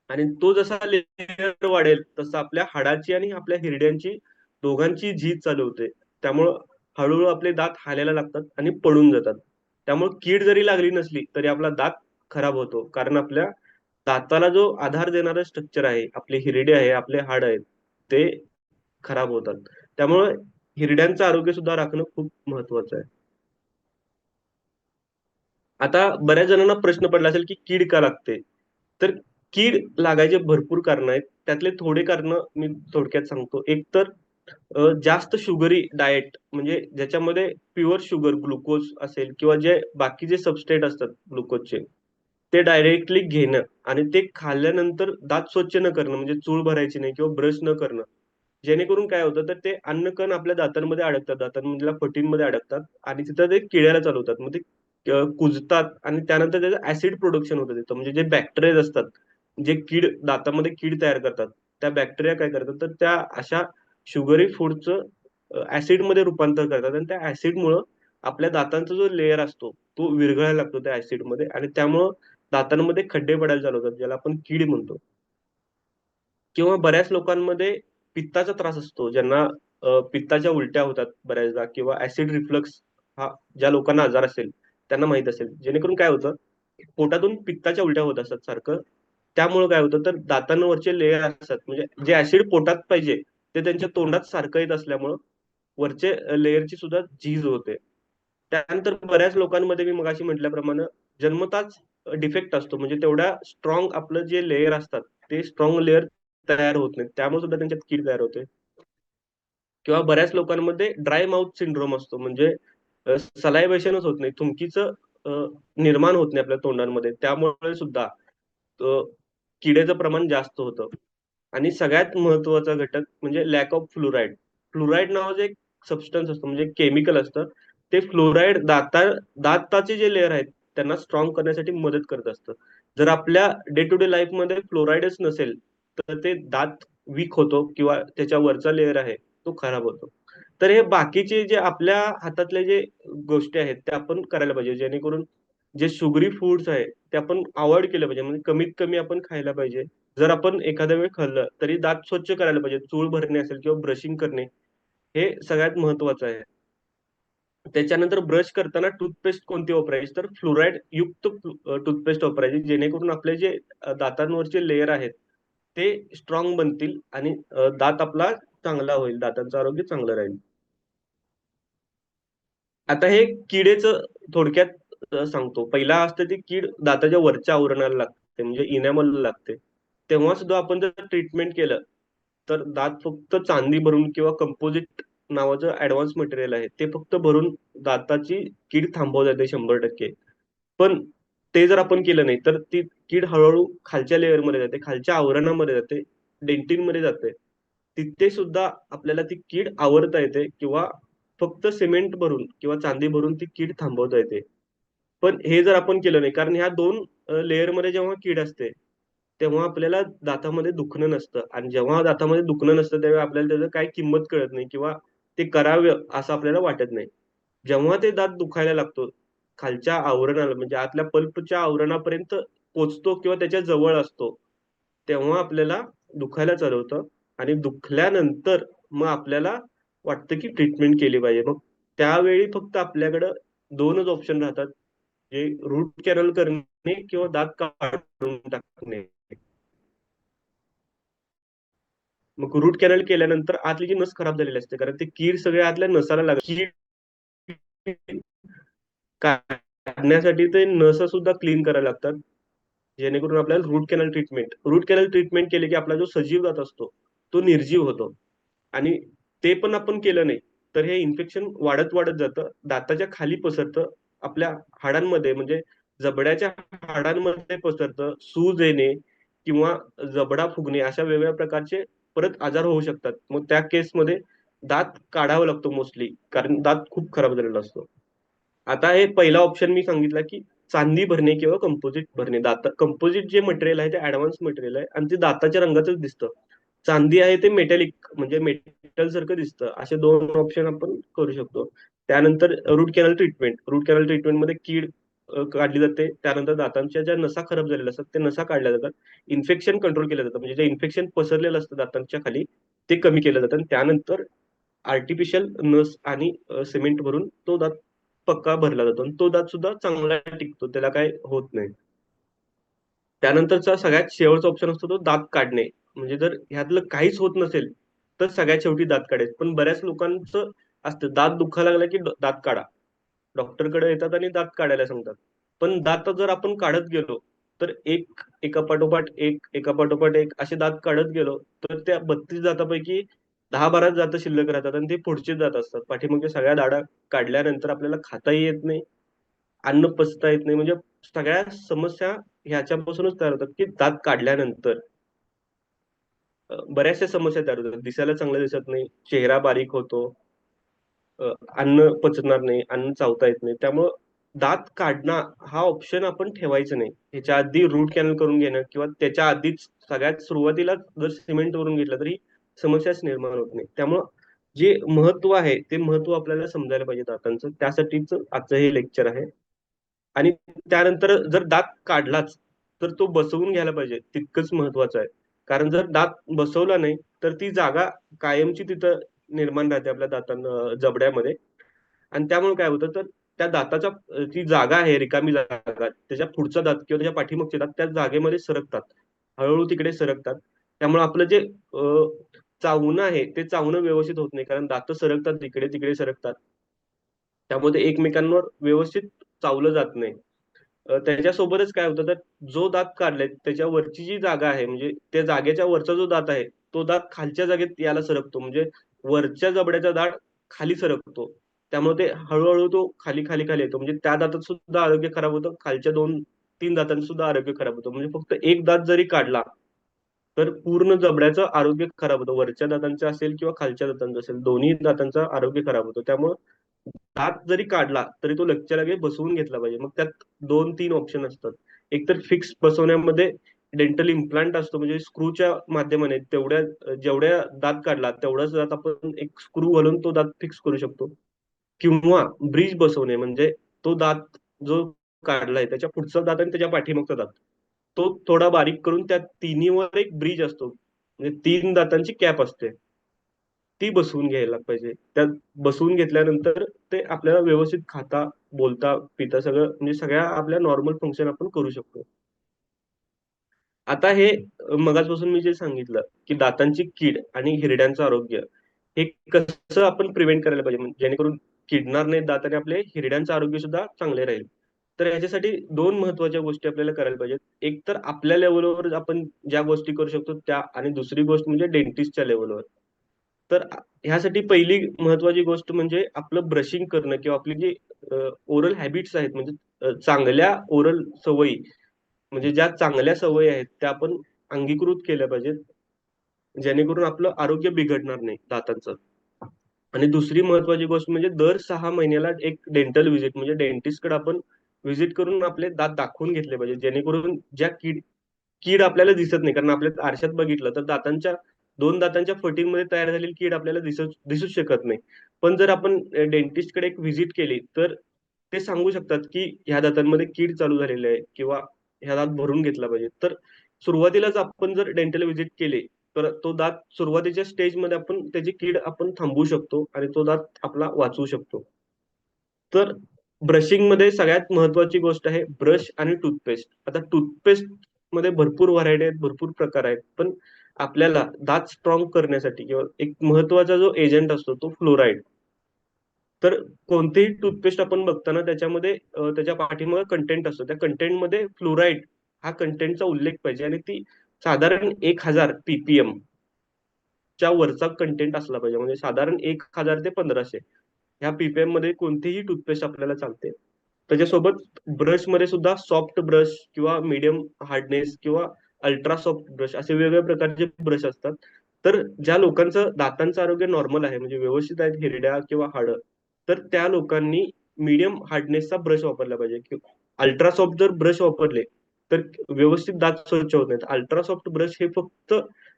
आणि तो जसा लेयर वाढेल तसं आपल्या हाडाची आणि आपल्या हिरड्यांची दोघांची झीज चालू होते. त्यामुळं हळूहळू आपले दात हालायला लागतात आणि पडून जातात. त्यामुळे कीड जरी लागली नसली तरी आपला दात खराब होतो. कारण आपल्या दाताला जो आधार देणारं स्ट्रक्चर आहे, आपली हिरडी आहे, आपले हाड आहेत, ते खराब होतात. त्यामुळे हिरड्यांचं आरोग्य सुद्धा राखणं खूप महत्वाचं आहे. आता बऱ्याच जणांना प्रश्न पडला असेल की कीड का लागते? तर कीड लागायचे भरपूर कारण आहेत. त्यातले थोडे कारण मी थोडक्यात सांगतो. एक तर जास्त शुगरी डाएट म्हणजे ज्याच्यामध्ये प्युअर शुगर ग्लुकोज असेल किंवा जे बाकीचे सबस्ट्रेट असतात ग्लुकोजचे ते डायरेक्टली घेणं आणि ते खाल्ल्यानंतर दात स्वच्छ न करणं म्हणजे चूळ भरायची नाही किंवा ब्रश न करणं. जेणेकरून काय होतं तर ते अन्नकण आपल्या दातांमध्ये अडकतात, दातांमधल्या फटींमध्ये अडकतात आणि तिथं ते किडायला चालू होतात. मग ते कुजतात आणि त्यानंतर त्याचं ऍसिड प्रोडक्शन होतं तिथं. म्हणजे जे बॅक्टेरिया असतात, जे दातामध्ये कीड तयार करतात, त्या बॅक्टेरिया काय करतात तर त्या अशा शुगरी फूडचं ऍसिडमध्ये रूपांतर करतात आणि त्या ऍसिडमुळं आपल्या दातांचा जो लेयर असतो तो विरघळायला लागतो त्या ऍसिडमध्ये आणि त्यामुळं दातांमध्ये खड्डे पडायला चालू होतात, ज्याला आपण कीड म्हणतो. किंवा बऱ्याच लोकांमध्ये पित्ताचा त्रास असतो, ज्यांना पित्ताच्या उलट्या होतात बऱ्याचदा किंवा ऍसिड रिफ्लक्स हा ज्या लोकांना आजार असेल त्यांना माहित असेल. जेणेकरून काय होतं, पोटातून पित्ताच्या उलट्या होत असतात सारखं. त्यामुळे काय होतं तर दातांवरचे लेयर असतात म्हणजे जे ऍसिड पोटात पाहिजे ते त्यांच्या तोंडात सारखं येत असल्यामुळं वरचे लेयरची सुद्धा झीज होते. त्यानंतर बऱ्याच लोकांमध्ये मी मगाशी म्हटल्याप्रमाणे जन्मताच डिफेक्ट असतो म्हणजे तेवढ्या स्ट्रॉंग आपलं जे लेयर असतात ते स्ट्रॉंग लेयर तयार होत नाहीत. त्यामुळे सुद्धा त्यांच्यात कीड तयार होते. किंवा बऱ्याच लोकांमध्ये ड्राय माउथ सिंड्रोम असतो म्हणजे सलायव्हेशनच होत नाही. थुंकीचं निर्माण होत नाही आपल्या तोंडांमध्ये. त्यामुळे सुद्धा किडेचं प्रमाण जास्त होतं. आणि सगळ्यात महत्वाचा घटक म्हणजे लॅक ऑफ फ्लोराईड. फ्लोराईड नावाचं एक सबस्टन्स असतं म्हणजे केमिकल असतं. ते फ्लोराईड दाताचे जे लेयर आहेत त्यांना स्ट्रॉंग करण्यासाठी मदत करत असतं. जर आपल्या डे टू डे लाईफमध्ये फ्लोराईडच नसेल तर ते दात वीक होतो किंवा त्याच्या वरचा लेयर आहे तो खराब होतो. तर हे बाकीचे जे आपल्या हातातले जे गोष्टी आहेत त्या आपण करायला पाहिजे जेणेकरून जे शुगरी फूड्स आहेत ते आपण अवॉइड केलं पाहिजे म्हणजे कमीत कमी आपण खायला पाहिजे. जर आपण एखाद्या वेळी खाल्लं तरी दात स्वच्छ करायला पाहिजे. चूळ भरणे असेल किंवा ब्रशिंग करणे हे सगळ्यात महत्वाचं आहे. त्याच्यानंतर ब्रश करताना टूथपेस्ट कोणती वापरायची तर फ्लोराईड युक्त टूथपेस्ट वापरायची जेणेकरून आपले जे दातांवरचे लेयर आहेत ते स्ट्रॉंग बनतील आणि दात आपला चांगला होईल, दातांचं आरोग्य चांगलं राहील. आता हे किडेचं थोडक्यात सांगतो. पहिला असतं ती कीड दाताच्या वरच्या आवरणाला लागते, म्हणजे इनॅमलला लागते. तेव्हा सुद्धा आपण जर ट्रीटमेंट केलं तर दात फक्त चांदी भरून किंवा कंपोजिट नावाचं ऍडव्हान्स मटेरियल आहे ते फक्त भरून दाताची कीड थांबवता येते 100%. पण ते जर आपण केलं नाही तर ती कीड हळूहळू खालच्या लेअरमध्ये जाते, खालच्या आवरणामध्ये जाते, डेंटिन मध्ये जाते. तिथे सुद्धा आपल्याला ती कीड आवरता येते किंवा फक्त सिमेंट भरून किंवा चांदी भरून ती कीड थांबवता येते. पण हे जर आपण केलं नाही, कारण ह्या 2 लेअरमध्ये जेव्हा कीड असते तेव्हा आपल्याला दातामध्ये दुखणं नसतं, आणि जेव्हा दातामध्ये दुखणं नसतं त्यावेळी आपल्याला त्याचं काय किंमत कळत नाही किंवा ते करावं असं आपल्याला वाटत नाही. जेव्हा ते दात दुखायला लागतो, खालच्या आवरणाला म्हणजे आतल्या पल्पच्या आवरणापर्यंत पोचतो किंवा त्याच्या जवळ असतो, तेव्हा आपल्याला दुखायला चालू होतं. आणि दुखल्यानंतर मग आपल्याला वाटतं की ट्रीटमेंट केली पाहिजे. मग त्यावेळी फक्त आपल्याकडं 2च ऑप्शन राहतात, जे रूट कॅनल करणे किंवा दात काढून टाकणे. मग रूट कॅनल केल्यानंतर आतली जी नस खराब झालेली असते, कारण ती कीड सगळ्या आतल्या नसाला लागते. कीड काढण्यासाठी ते नस सुद्धा क्लीन करायला लागतात, जेणेकरून आपल्याला रूट कॅनल ट्रीटमेंट केले की आपला जो सजीव दात असतो तो निर्जीव होतो. आणि ते पण आपण केलं नाही तर हे इन्फेक्शन वाढत वाढत जातं, दाताच्या खाली पसरतं, आपल्या हाडांमध्ये म्हणजे जबड्याच्या हाडांमध्ये पसरतं, सूज येणे किंवा जबडा फुगणे अशा वेगवेगळ्या प्रकारचे परत आजार होऊ शकतात. मग त्या केसमध्ये दात काढावा लागतो मोस्टली, कारण दात खूप खराब झालेला असतो. आता हे पहिला ऑप्शन मी सांगितला की चांदी भरणे किंवा कंपोजिट भरणे. कंपोजिट जे मटेरियल आहे ते ऍडव्हान्स मटेरियल आहे आणि ते दाताच्या रंगातच दिसतं. चांदी आहे ते मेटॅलिक म्हणजे मेटल सारखं दिसतं. असे 2 ऑप्शन आपण करू शकतो. त्यानंतर रूट कॅनल ट्रीटमेंट मध्ये कीड काढली जाते. त्यानंतर दातांच्या ज्या नसा खराब झालेल्या असतात ते नसा काढल्या जातात. इन्फेक्शन कंट्रोल केलं जातं, म्हणजे जे इन्फेक्शन पसरलेलं असतं दातांच्या खाली ते कमी केलं जातं. आणि त्यानंतर आर्टिफिशियल नस आणि सिमेंट भरून तो दात पक्का भरला जातो आणि तो दात सुद्धा चांगला टिकतो, त्याला काय होत नाही. त्यानंतरचा सगळ्यात शेवटचा ऑप्शन असतो तो दात काढणे. म्हणजे जर ह्यातलं काहीच होत नसेल तर सगळ्यात शेवटी दात काढायचे. पण बऱ्याच लोकांचं असतं दात दुखायला लागला की दात काढा, डॉक्टरकडे येतात आणि दात काढायला सांगतात. पण दात जर आपण काढत गेलो तर एका पाठोपाठ एक असे दात काढत गेलो तर त्या 32 दातापैकी 10-12 दात शिल्लक राहतात आणि ते पुढचे दात असतात. पाठीमागच्या सगळ्या दाढा काढल्यानंतर आपल्याला खाताही येत नाही, अन्न पचता येत नाही. म्हणजे सगळ्या समस्या ह्याच्यापासूनच तयार होतात की दात काढल्यानंतर बऱ्याचशा समस्या तयार होतात. दिसायला चांगलं दिसत नाही, चेहरा बारीक होतो, अन्न पचणार नाही, अन्न चावता येत नाही. त्यामुळं दात काढणं हा ऑप्शन आपण ठेवायचा नाही. ह्याच्या आधी रूट कॅनल करून घेणं किंवा त्याच्या आधीच सगळ्यात सुरुवातीला जर सिमेंट वरून घेतलं तरी समस्याच निर्माण होत नाही. त्यामुळं जे महत्व आहे ते महत्व आपल्याला समजायला पाहिजे दातांचं. त्यासाठीच आजचं हे लेक्चर आहे. आणि त्यानंतर जर दात काढलाच तर तो बसवून घ्यायला पाहिजे, तितकंच महत्वाचं आहे. कारण जर दात बसवला नाही तर ती जागा कायमची तिथं निर्माण राहते आपल्या दातांना जबड्यामध्ये. आणि त्यामुळे काय होतं तर त्या दाताच्या जी जागा आहे रिकामी जागा, त्याच्या पुढचा दात किंवा त्याच्या पाठीमागचे दात त्या जागेमध्ये सरकतात, हळूहळू तिकडे सरकतात. त्यामुळे आपलं जे चावणं आहे ते चावणं व्यवस्थित होत नाही, कारण दात सरकतात, इकडे तिकडे सरकतात. त्यामुळे ते एकमेकांवर व्यवस्थित चावलं जात नाही. त्याच्यासोबतच काय होतं तर जो दात काढलाय त्याच्या वरची जी जागा आहे म्हणजे त्या जागेच्या वरचा जो दात आहे तो दात खालच्या जागेत याला सरकतो, म्हणजे वरच्या जबड्याचा दात खाली सरकतो. त्यामुळे ते हळूहळू तो खाली खाली खाली येतो, म्हणजे त्या दातात सुद्धा आरोग्य खराब होतं, खालच्या 2-3 दातांचं सुद्धा आरोग्य खराब होतं. म्हणजे फक्त एक दात जरी काढला तर पूर्ण जबड्याचं आरोग्य खराब होतं, वरच्या दातांचं असेल किंवा खालच्या दातांचं असेल, दोन्ही दातांचं आरोग्य खराब होतं. त्यामुळे दात जरी काढला तरी तो लगच्या लगे बसवून घेतला पाहिजे. मग त्यात 2-3 ऑप्शन असतात. एक तर फिक्स बसवण्यामध्ये डेंटल इम्प्लांट असतो, म्हणजे स्क्रूच्या माध्यमाने जेवढ्या दात काढला तेवढाच दात आपण एक स्क्रू घालून तो दात फिक्स करू शकतो. किंवा ब्रिज बसवणे, म्हणजे तो दात जो काढलाय त्याच्या पुढचा दात आणि त्याच्या पाठीमागचा दात तो थोडा बारीक करून त्या तिन्हीवर एक ब्रिज असतो, म्हणजे 3 दातांची कॅप असते, ती बसवून घ्यायला पाहिजे. त्यात बसवून घेतल्यानंतर ते आपल्याला व्यवस्थित खाता, बोलता, पिता सगळं म्हणजे सगळ्या आपल्या नॉर्मल फंक्शन आपण करू शकतो. आता हे मगाचपासून मी जे सांगितलं की दातांची कीड आणि हिरड्यांचं आरोग्य हे कसं आपण प्रिव्हेंट करायला पाहिजे, जेणेकरून किडणार नाही दात आणि आपले हिरड्यांचं आरोग्य सुद्धा चांगले राहील. तर ह्याच्यासाठी 2 महत्त्वाच्या गोष्टी आपल्याला करायला पाहिजेत. एक तर आपल्या लेव्हलवर आपण ज्या गोष्टी करू शकतो त्या, आणि दुसरी गोष्ट म्हणजे डेंटिस्टच्या लेव्हलवर. तर ह्यासाठी पहिली महत्त्वाची गोष्ट म्हणजे आपलं ब्रशिंग करणं किंवा आपली जी ओरल हॅबिट्स आहेत, म्हणजे चांगल्या ओरल सवयी, म्हणजे ज्या चांगल्या सवयी आहेत त्या आपण अंगीकृत केल्या पाहिजेत, जेणेकरून आपलं आरोग्य बिघडणार नाही दातांचं. आणि दुसरी महत्त्वाची गोष्ट म्हणजे दर 6 महिन्याला एक डेंटल व्हिजिट, म्हणजे डेंटिस्टकडे आपण व्हिजिट करून आपले दात दाखवून घेतले पाहिजे, जेणेकरून ज्या कीड आपल्याला दिसत नाही. कारण आपल्या आरशात बघितलं तर दोन दातांच्या फटीमध्ये तयार झालेली कीड आपल्याला दिसूच शकत नाही. पण जर आपण डेंटिस्टकडे एक व्हिजिट केली तर ते सांगू शकतात की ह्या दातांमध्ये कीड चालू झालेली आहे किंवा ह्या दात भरून घेतला पाहिजे. तर सुरुवातीलाच आपण जर डेंटल व्हिजिट केले तर तो दात सुरुवातीच्या स्टेजमध्ये आपण त्याची कीड आपण थांबवू शकतो आणि तो दात आपला वाचवू शकतो. तर ब्रशिंगमध्ये सगळ्यात महत्त्वाची गोष्ट आहे ब्रश आणि टूथपेस्ट. आता टूथपेस्ट मध्ये भरपूर व्हरायटी आहेत, भरपूर प्रकार आहेत. पण आपल्याला दात स्ट्रॉंग करण्यासाठी किंवा एक महत्त्वाचा जो एजंट असतो तो फ्लोराईड. तर कोणतेही टूथपेस्ट आपण बघताना त्याच्यामध्ये त्याच्या पाठीमागे कंटेंट असतो. त्या कंटेंटमध्ये फ्लोराईड हा कंटेंटचा उल्लेख पाहिजे आणि ती साधारण 1000 ppm च्या वरचा कंटेंट असला पाहिजे. म्हणजे साधारण 1000 ते 1500 ह्या ppm मध्ये कोणतीही टूथपेस्ट आपल्याला चालते. त्याच्यासोबत ब्रशमध्ये सुद्धा सॉफ्ट ब्रश किंवा मीडियम हार्डनेस किंवा अल्ट्रा सॉफ्ट ब्रश असे वेगवेगळ्या प्रकारचे ब्रश असतात. तर ज्या लोकांचं दातांचं आरोग्य नॉर्मल आहे, म्हणजे व्यवस्थित आहेत हिरड्या किंवा हाडं, तर त्या लोकांनी मीडियम हार्डनेसचा ब्रश वापरला पाहिजे. अल्ट्रा सॉफ्ट जर ब्रश वापरले तर व्यवस्थित दात स्वच्छ होत नाहीत. अल्ट्रा सॉफ्ट ब्रश हे फक्त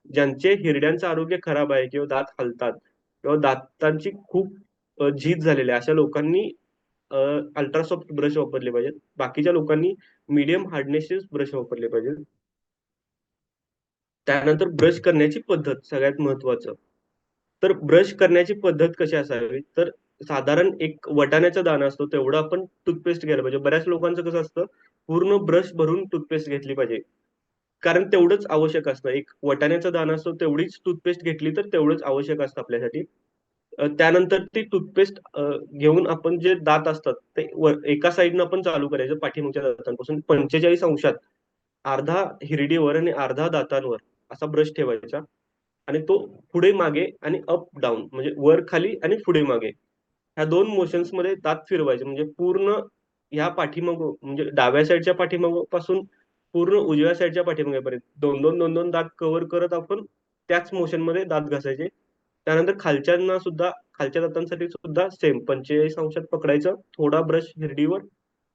ज्यांचे हिरड्यांचं आरोग्य खराब आहे किंवा दात हलतात किंवा दातांची खूप झीज झालेली आहे अशा लोकांनी अल्ट्रासॉफ्ट ब्रश वापरले पाहिजेत. बाकीच्या लोकांनी मीडियम हार्डनेसचे ब्रश वापरले पाहिजेत. त्यानंतर ब्रश करण्याची पद्धत सगळ्यात महत्वाचं. तर ब्रश करण्याची पद्धत कशी असावी, तर साधारण एक वटाण्याचा दाणा असतो तेवढं आपण टूथपेस्ट घ्यायला पाहिजे. बऱ्याच लोकांचं कसं असतं, पूर्ण ब्रश भरून टूथपेस्ट घेतली पाहिजे, कारण तेवढंच आवश्यक असतं. एक वटाण्याचा दाणा असतो तेवढीच टूथपेस्ट घेतली तर तेवढंच आवश्यक असतं आपल्यासाठी. त्यानंतर ती टूथपेस्ट घेऊन आपण जे दात असतात ते एका साईडनं आपण चालू करायचं पाठीमागच्या दातांपासून 45 अंशात अर्धा हिरडीवर आणि अर्धा दातांवर असा ब्रश ठेवायचा आणि तो पुढे मागे आणि अप डाऊन, म्हणजे वर खाली आणि पुढे मागे ह्या 2 मोशन्स मध्ये दात फिरवायचे. म्हणजे पूर्ण ह्या पाठीमाग, म्हणजे डाव्या साईडच्या पाठीमाग पासून पूर्ण उजव्या साईडच्या पाठीमागेपर्यंत 2-2 दात कव्हर करत आपण त्याच मोशन मध्ये दात घासायचे. त्यानंतर खालच्या दातांसाठी सुद्धा सेम 45 अंशात पकडायचं, थोडा ब्रश हिरडीवर,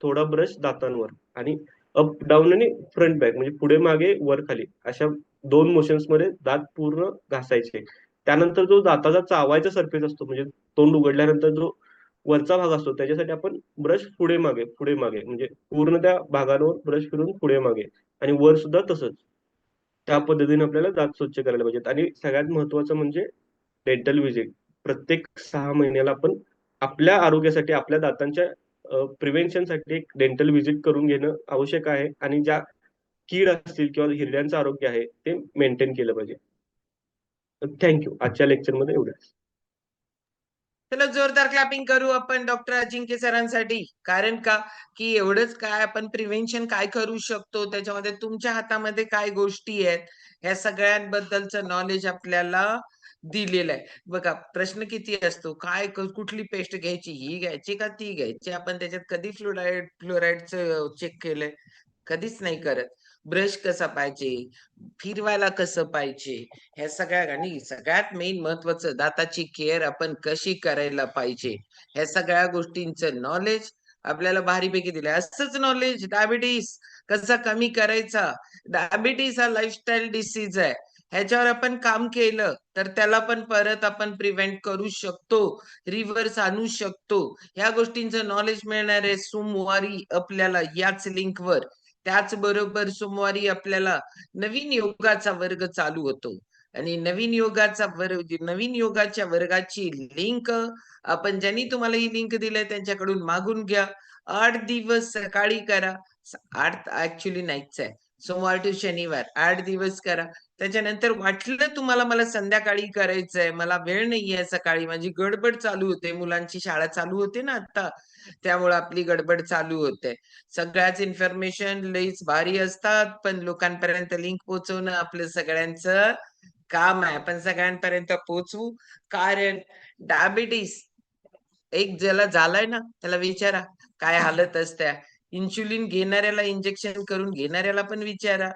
थोडा ब्रश दातांवर आणि अप डाऊन आणि फ्रंट बॅक, म्हणजे पुढे मागे वर खाली अशा 2 मोशन्स मध्ये दात पूर्ण घासायचे. त्यानंतर जो दाताचा चावायचा सरफेस असतो, म्हणजे तोंड उघडल्यानंतर जो वरचा भाग असतो त्याच्यासाठी आपण ब्रश पुढे मागे म्हणजे पूर्ण त्या भागांवर ब्रश फिरून पुढे मागे आणि वर सुद्धा तसंच. त्या पद्धतीने आपल्याला दात स्वच्छ करायला पाहिजेत. आणि सगळ्यात महत्वाचं म्हणजे डेंटल व्हिजिट. प्रत्येक 6 महिन्याला आपण आपल्या आरोग्यासाठी, आपल्या दातांच्या प्रिव्हेन्शनसाठी एक डेंटल व्हिजिट करून घेणं आवश्यक आहे आणि ज्या कीड असतील किंवा हिरड्यांचं आरोग्य आहे ते मेंटेन केलं पाहिजे. थँक्यू. आजच्या लेक्चरमध्ये एवढंच. चला जोरदार क्लॅपिंग करू आपण डॉक्टर अजिंक्य सरांसाठी. कारण का की एवढंच काय आपण प्रिव्हेन्शन काय करू शकतो, त्याच्यामध्ये तुमच्या हातामध्ये काय गोष्टी आहेत, ह्या सगळ्यांबद्दलचं नॉलेज आपल्याला दिलेलं आहे. बघा प्रश्न किती असतो, काय कुठली पेस्ट घ्यायची, ही घ्यायची का ती घ्यायची, आपण त्याच्यात कधी फ्लोराईडचं चेक केलंय? कधीच नाही करत. ब्रश कसा पाहिजे, फिरवायला कसं पाहिजे, ह्या आणि सगळ्यात मेन महत्वाचं दाताची केअर आपण कशी करायला पाहिजे, ह्या सगळ्या गोष्टींचं नॉलेज आपल्याला भारीपैकी दिलंय. असंच नॉलेज डायबिटीस कसा कमी करायचा. डायबिटीस हा लाईफस्टाईल डिसीज आहे. ह्याच्यावर आपण काम केलं तर त्याला पण परत आपण प्रिव्हेंट करू शकतो, रिव्हर्स आणू शकतो. ह्या गोष्टींचं नॉलेज मिळणार आहे सोमवारी आपल्याला याच लिंकवर. त्याचबरोबर सोमवारी आपल्याला नवीन योगाचा वर्ग चालू होतो आणि नवीन योगाच्या वर्गाची लिंक आपण ज्यांनी तुम्हाला ही लिंक दिली त्यांच्याकडून मागून घ्या. 8 दिवस सकाळी करा. 8 ऍक्च्युली नाहीच आहे, सोमवार टू शनिवार 8 दिवस करा. त्याच्यानंतर वाटलं तुम्हाला मला संध्याकाळी करायचंय, मला वेळ नाहीये सकाळी, माझी गडबड चालू होते, मुलांची शाळा चालू होते ना आता, त्यामुळे आपली गडबड चालू होते. सगळ्याच इन्फॉर्मेशन लईच भारी असतात, पण लोकांपर्यंत लिंक पोहोचवणं आपलं सगळ्यांचं काम आहे. आपण सगळ्यांपर्यंत पोहोचवू. कारण डायबिटीस एक ज्याला झालाय ना त्याला विचारा काय हालत असते. इन्शुलिन घेणाऱ्याला, इंजेक्शन करून घेणाऱ्याला पण विचारा.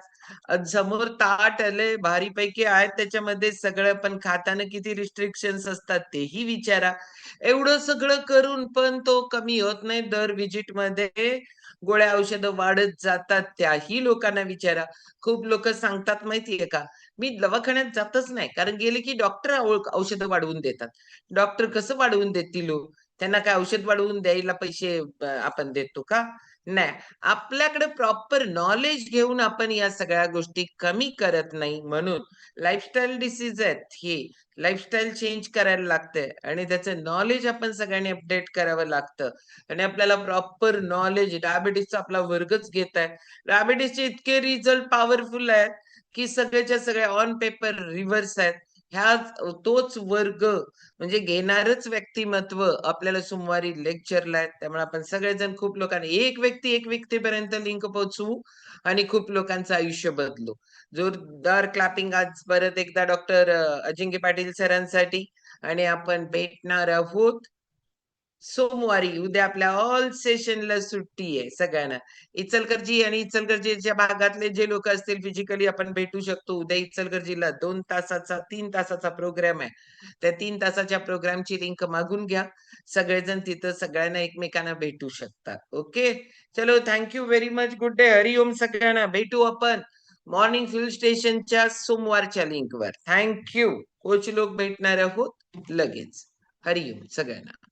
समोर ताट आले भारीपैकी आहेत, त्याच्यामध्ये सगळं पण खाताना किती रिस्ट्रिक्शन्स असतात तेही विचारा. एवढं सगळं करून पण तो कमी होत नाही. दर विजिट मध्ये गोळ्या औषधं वाढत जातात, त्याही लोकांना विचारा. खूप लोक सांगतात माहितीये का, मी दवाखान्यात जातच नाही, कारण गेले की डॉक्टर औषधं वाढवून देतात. डॉक्टर कसं वाढवून देतील? त्यांना काय औषध वाढवून द्यायला पैसे आपण देतो का? नाही. आपल्याकडे प्रॉपर नॉलेज घेऊन आपण या सगळ्या गोष्टी कमी करत नाही. म्हणून लाईफस्टाईल डिसीज आहेत, हे लाईफस्टाईल चेंज करायला लागते आणि त्याचं नॉलेज आपण सगळ्यांनी अपडेट करावं लागतं. आणि आपल्याला प्रॉपर नॉलेज, डायबिटीसचा आपला वर्गच घेत आहे. डायबिटीसचे इतके रिझल्ट पॉवरफुल आहेत की सगळ्याच्या सगळ्या ऑन पेपर रिव्हर्स आहेत. तोच वर्ग म्हणजे घेणारच व्यक्तिमत्व आपल्याला सोमवारी लेक्चरला आहेत. त्यामुळे आपण सगळेजण खूप लोकांना एक व्यक्तीपर्यंत लिंक पोहोचवू आणि खूप लोकांचं आयुष्य बदलू. जोरदार क्लॅपिंग आज परत एकदा डॉक्टर अजिंक्य पाटील सरांसाठी. आणि आपण भेटणार आहोत सोमवारी. उद्या आपल्या ऑल सेशनला सुट्टी आहे सगळ्यांना. इचलकरंजी आणि इचलकरंजीच्या भागातले जे लोक असतील फिजिकली आपण भेटू शकतो. उद्या इचलकरंजीला 3 तासाचा प्रोग्राम आहे. त्या 3 तासाच्या प्रोग्रामची लिंक मागून घ्या. सगळेजण तिथं सगळ्यांना एकमेकांना भेटू शकतात. ओके, चलो, thank you very much. Good day. हरिओम सगळ्यांना. भेटू आपण मॉर्निंग फील्ड स्टेशनच्या सोमवारच्या लिंकवर. थँक्यू. कोच लोक भेटणार आहोत लगेच. हरिओम सगळ्यांना.